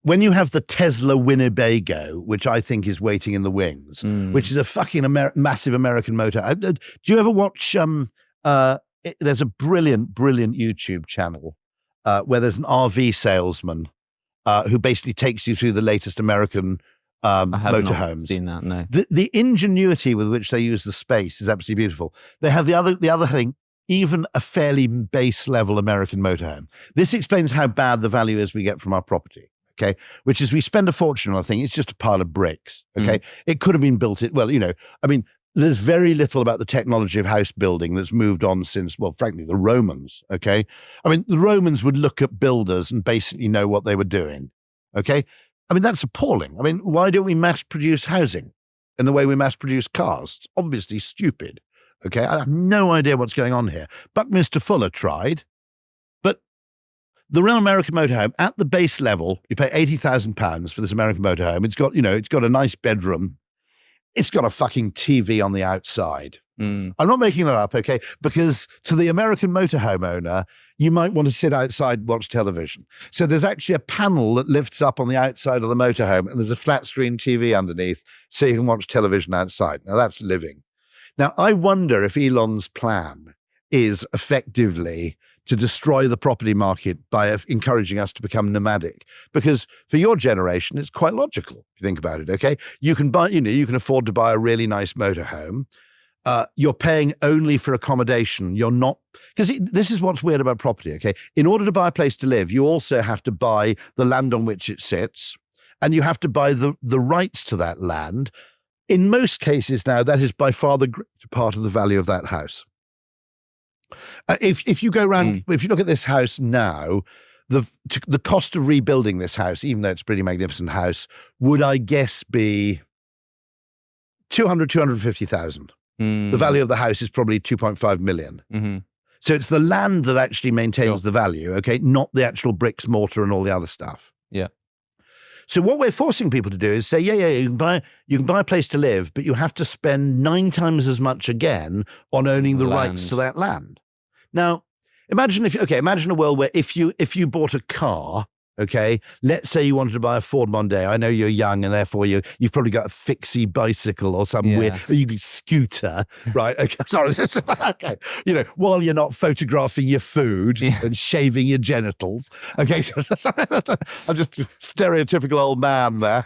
when you have the Tesla Winnebago, which I think is waiting in the wings, which is a fucking massive American motor. Do you ever watch, there's a brilliant YouTube channel where there's an RV salesman who basically takes you through the latest American motorhomes. I have not seen that, no. The ingenuity with which they use the space is absolutely beautiful. They have the other thing, even a fairly base level American motorhome. This explains how bad the value is we get from our property, okay? Which is we spend a fortune on a thing. It's just a pile of bricks, okay? It could have been built, there's very little about the technology of house building that's moved on since, well, frankly, the Romans, okay? I mean, the Romans would look at builders and basically know what they were doing, okay? I mean, that's appalling. I mean, why don't we mass produce housing in the way we mass produce cars? It's obviously stupid. Okay, I have no idea what's going on here. Buckminster Fuller tried, but the real American motorhome at the base level, you pay £80,000 for this American motorhome. It's got a nice bedroom. It's got a fucking TV on the outside. I'm not making that up, okay? Because to the American motorhome owner, you might want to sit outside and watch television. So there's actually a panel that lifts up on the outside of the motorhome, and there's a flat screen TV underneath, so you can watch television outside. Now that's living. Now, I wonder if Elon's plan is effectively to destroy the property market by encouraging us to become nomadic. Because for your generation, it's quite logical, if you think about it, okay? You can you can afford to buy a really nice motorhome. You're paying only for accommodation. You're not, because this is what's weird about property, okay? In order to buy a place to live, you also have to buy the land on which it sits, and you have to buy the rights to that land. In most cases now, that is by far the greater part of the value of that house. If you go around, if you look at this house now, the cost of rebuilding this house, even though it's a pretty magnificent house, would I guess be 250,000. The value of the house is probably 2.5 million. So it's the land that actually maintains the value, okay, not the actual bricks, mortar, and all the other stuff. Yeah. So what we're forcing people to do is say, you can buy a place to live, but you have to spend 9 times as much again on owning the rights to that land. Now, imagine a world where if you bought a car, okay, let's say you wanted to buy a Ford Mondeo. I know you're young and therefore you've probably got a fixie bicycle or some weird scooter, right? Okay, sorry. Okay, while you're not photographing your food and shaving your genitals. Okay, so I'm just a stereotypical old man there.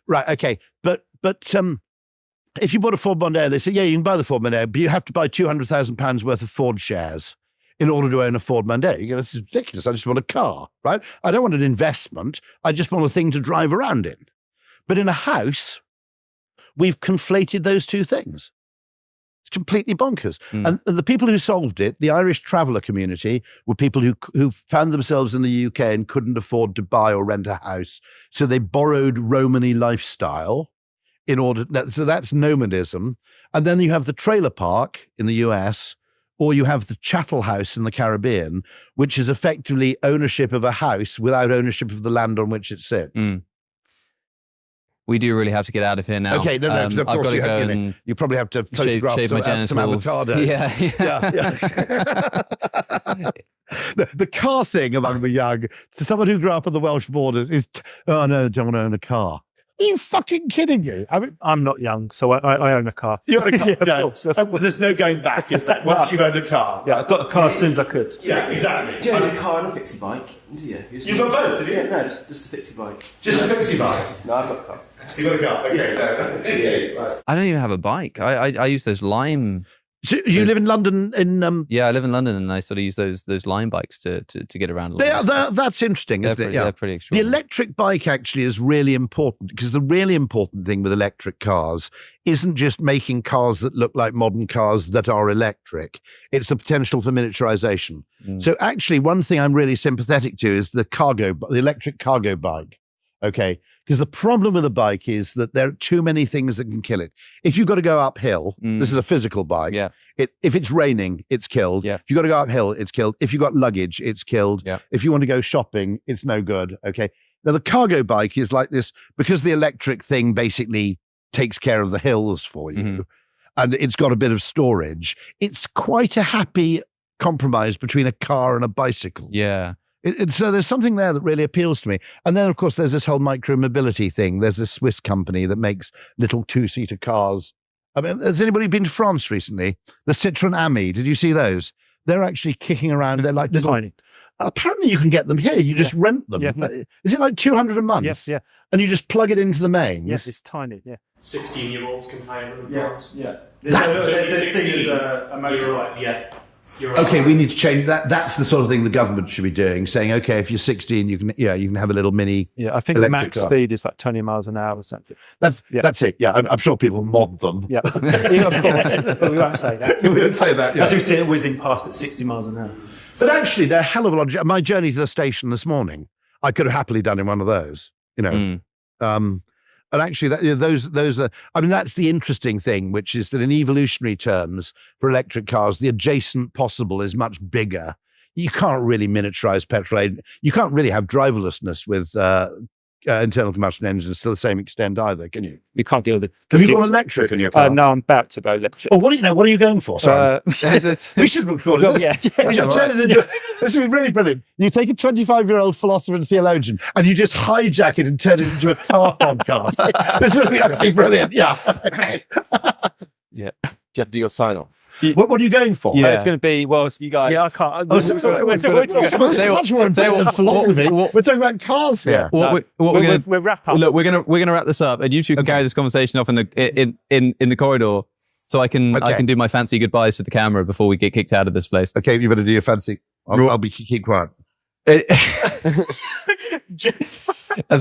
Right, okay, but if you bought a Ford Mondeo, they say, you can buy the Ford Mondeo, but you have to buy £200,000 worth of Ford shares in order to own a Ford Mondeo. You go, this is ridiculous. I just want a car, right? I don't want an investment. I just want a thing to drive around in. But in a house, we've conflated those two things. It's completely bonkers. And the people who solved it, the Irish traveller community, were people who found themselves in the UK and couldn't afford to buy or rent a house. So they borrowed Romany lifestyle so that's nomadism. And then you have the trailer park in the US, or you have the chattel house in the Caribbean, which is effectively ownership of a house without ownership of the land on which it sits. We do really have to get out of here now. Okay, no, because of course you probably have to photograph some avocados. Yeah. The car thing among the young, to someone who grew up on the Welsh borders, is, oh no, don't want to own a car. Are you fucking kidding me? I mean, I'm not young, so I own a car. You own a car? Yeah, of course. Well, there's no going back, is that? Once you've owned a car. Yeah, I got a car as soon as I could. Yeah, exactly. Do you own a car and a fixie bike? Do you? You got both, did you? Yeah, no, just a fixie bike. Just a fixie bike? No, I've got a car. You got a car? Okay, no. I don't even have a bike. I use those Lime. So you live in London Yeah, I live in London, and I sort of use those Lime bikes to get around a little bit. That's interesting, isn't it? Yeah. They're pretty The extraordinary. electric bike actually is really important, because the really important thing with electric cars isn't just making cars that look like modern cars that are electric. It's the potential for miniaturization. So actually, one thing I'm really sympathetic to is the electric cargo bike. Okay, because the problem with a bike is that there are too many things that can kill it. If you've got to go uphill, this is a physical bike. Yeah. If it's raining, it's killed. Yeah. If you've got to go uphill, it's killed. If you've got luggage, it's killed. Yeah. If you want to go shopping, it's no good. Okay. Now the cargo bike is like this, because the electric thing basically takes care of the hills for you, and it's got a bit of storage. It's quite a happy compromise between a car and a bicycle. Yeah. So there's something there that really appeals to me. And then, of course, there's this whole micro-mobility thing. There's this Swiss company that makes little 2-seater cars. I mean, has anybody been to France recently? The Citroën Ami, did you see those? They're actually kicking around. They're like tiny. Apparently you can get them here. You just rent them. Yeah. Is it like 200 a month? Yes, yeah. And you just plug it into the mains? Yes, it's tiny, yeah. 16-year-olds can hire them in France. Yeah. They're seen as a motorbike. Yeah. Okay, we need to change that. That's the sort of thing the government should be doing, saying, okay, if you're 16, you can have a little mini. Yeah, I think the max speed is like 20 miles an hour or something. That's it. Yeah, I'm sure people mod them. Yeah, of course. But we won't say that. We won't say that. Yeah. As we see it whizzing past at 60 miles an hour. But actually, they're a hell of a lot. My journey to the station this morning, I could have happily done in one of those. And actually, those are, I mean, that's the interesting thing, which is that in evolutionary terms, for electric cars, the adjacent possible is much bigger. You can't really miniaturize petrol. You can't really have driverlessness with internal combustion engines to the same extent either, can you? You can't deal with it. Have you got electric in your car? No, I'm about to go electric. Oh, what are you going for? Sorry. We should record this. Yeah. We should turn it into, this would be really brilliant. You take a 25-year-old philosopher and theologian and you just hijack it and turn it into a car podcast. This would be absolutely brilliant. Yeah. Yeah. Do you have to do your sign-off? What are you going for? Yeah, it's going to be, you guys. Yeah, I can't. We're talking about much more important than philosophy. We're talking about cars here. We'll wrap up. Look, we're gonna wrap this up, and you two can carry this conversation off in the corridor, so I can do my fancy goodbyes to the camera before we get kicked out of this place. Okay, you better do your fancy. I'll keep quiet. That's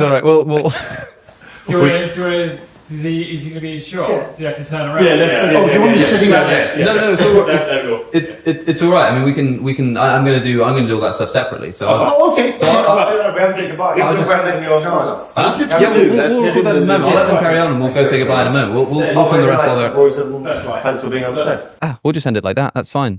all right. We'll. Is he going to be short? Yeah. Do you have to turn around? Yeah, let's do you want me sitting like this? Yeah. No, it's all right. I mean, we can. I'm going to do all that stuff separately. So. Okay. So we haven't said goodbye. We'll record that in a moment. I'll let them carry on, and we'll go say goodbye in a moment. We'll film the rest while they're. That's right. Pencil being on the show. We'll just end it like that. That's fine.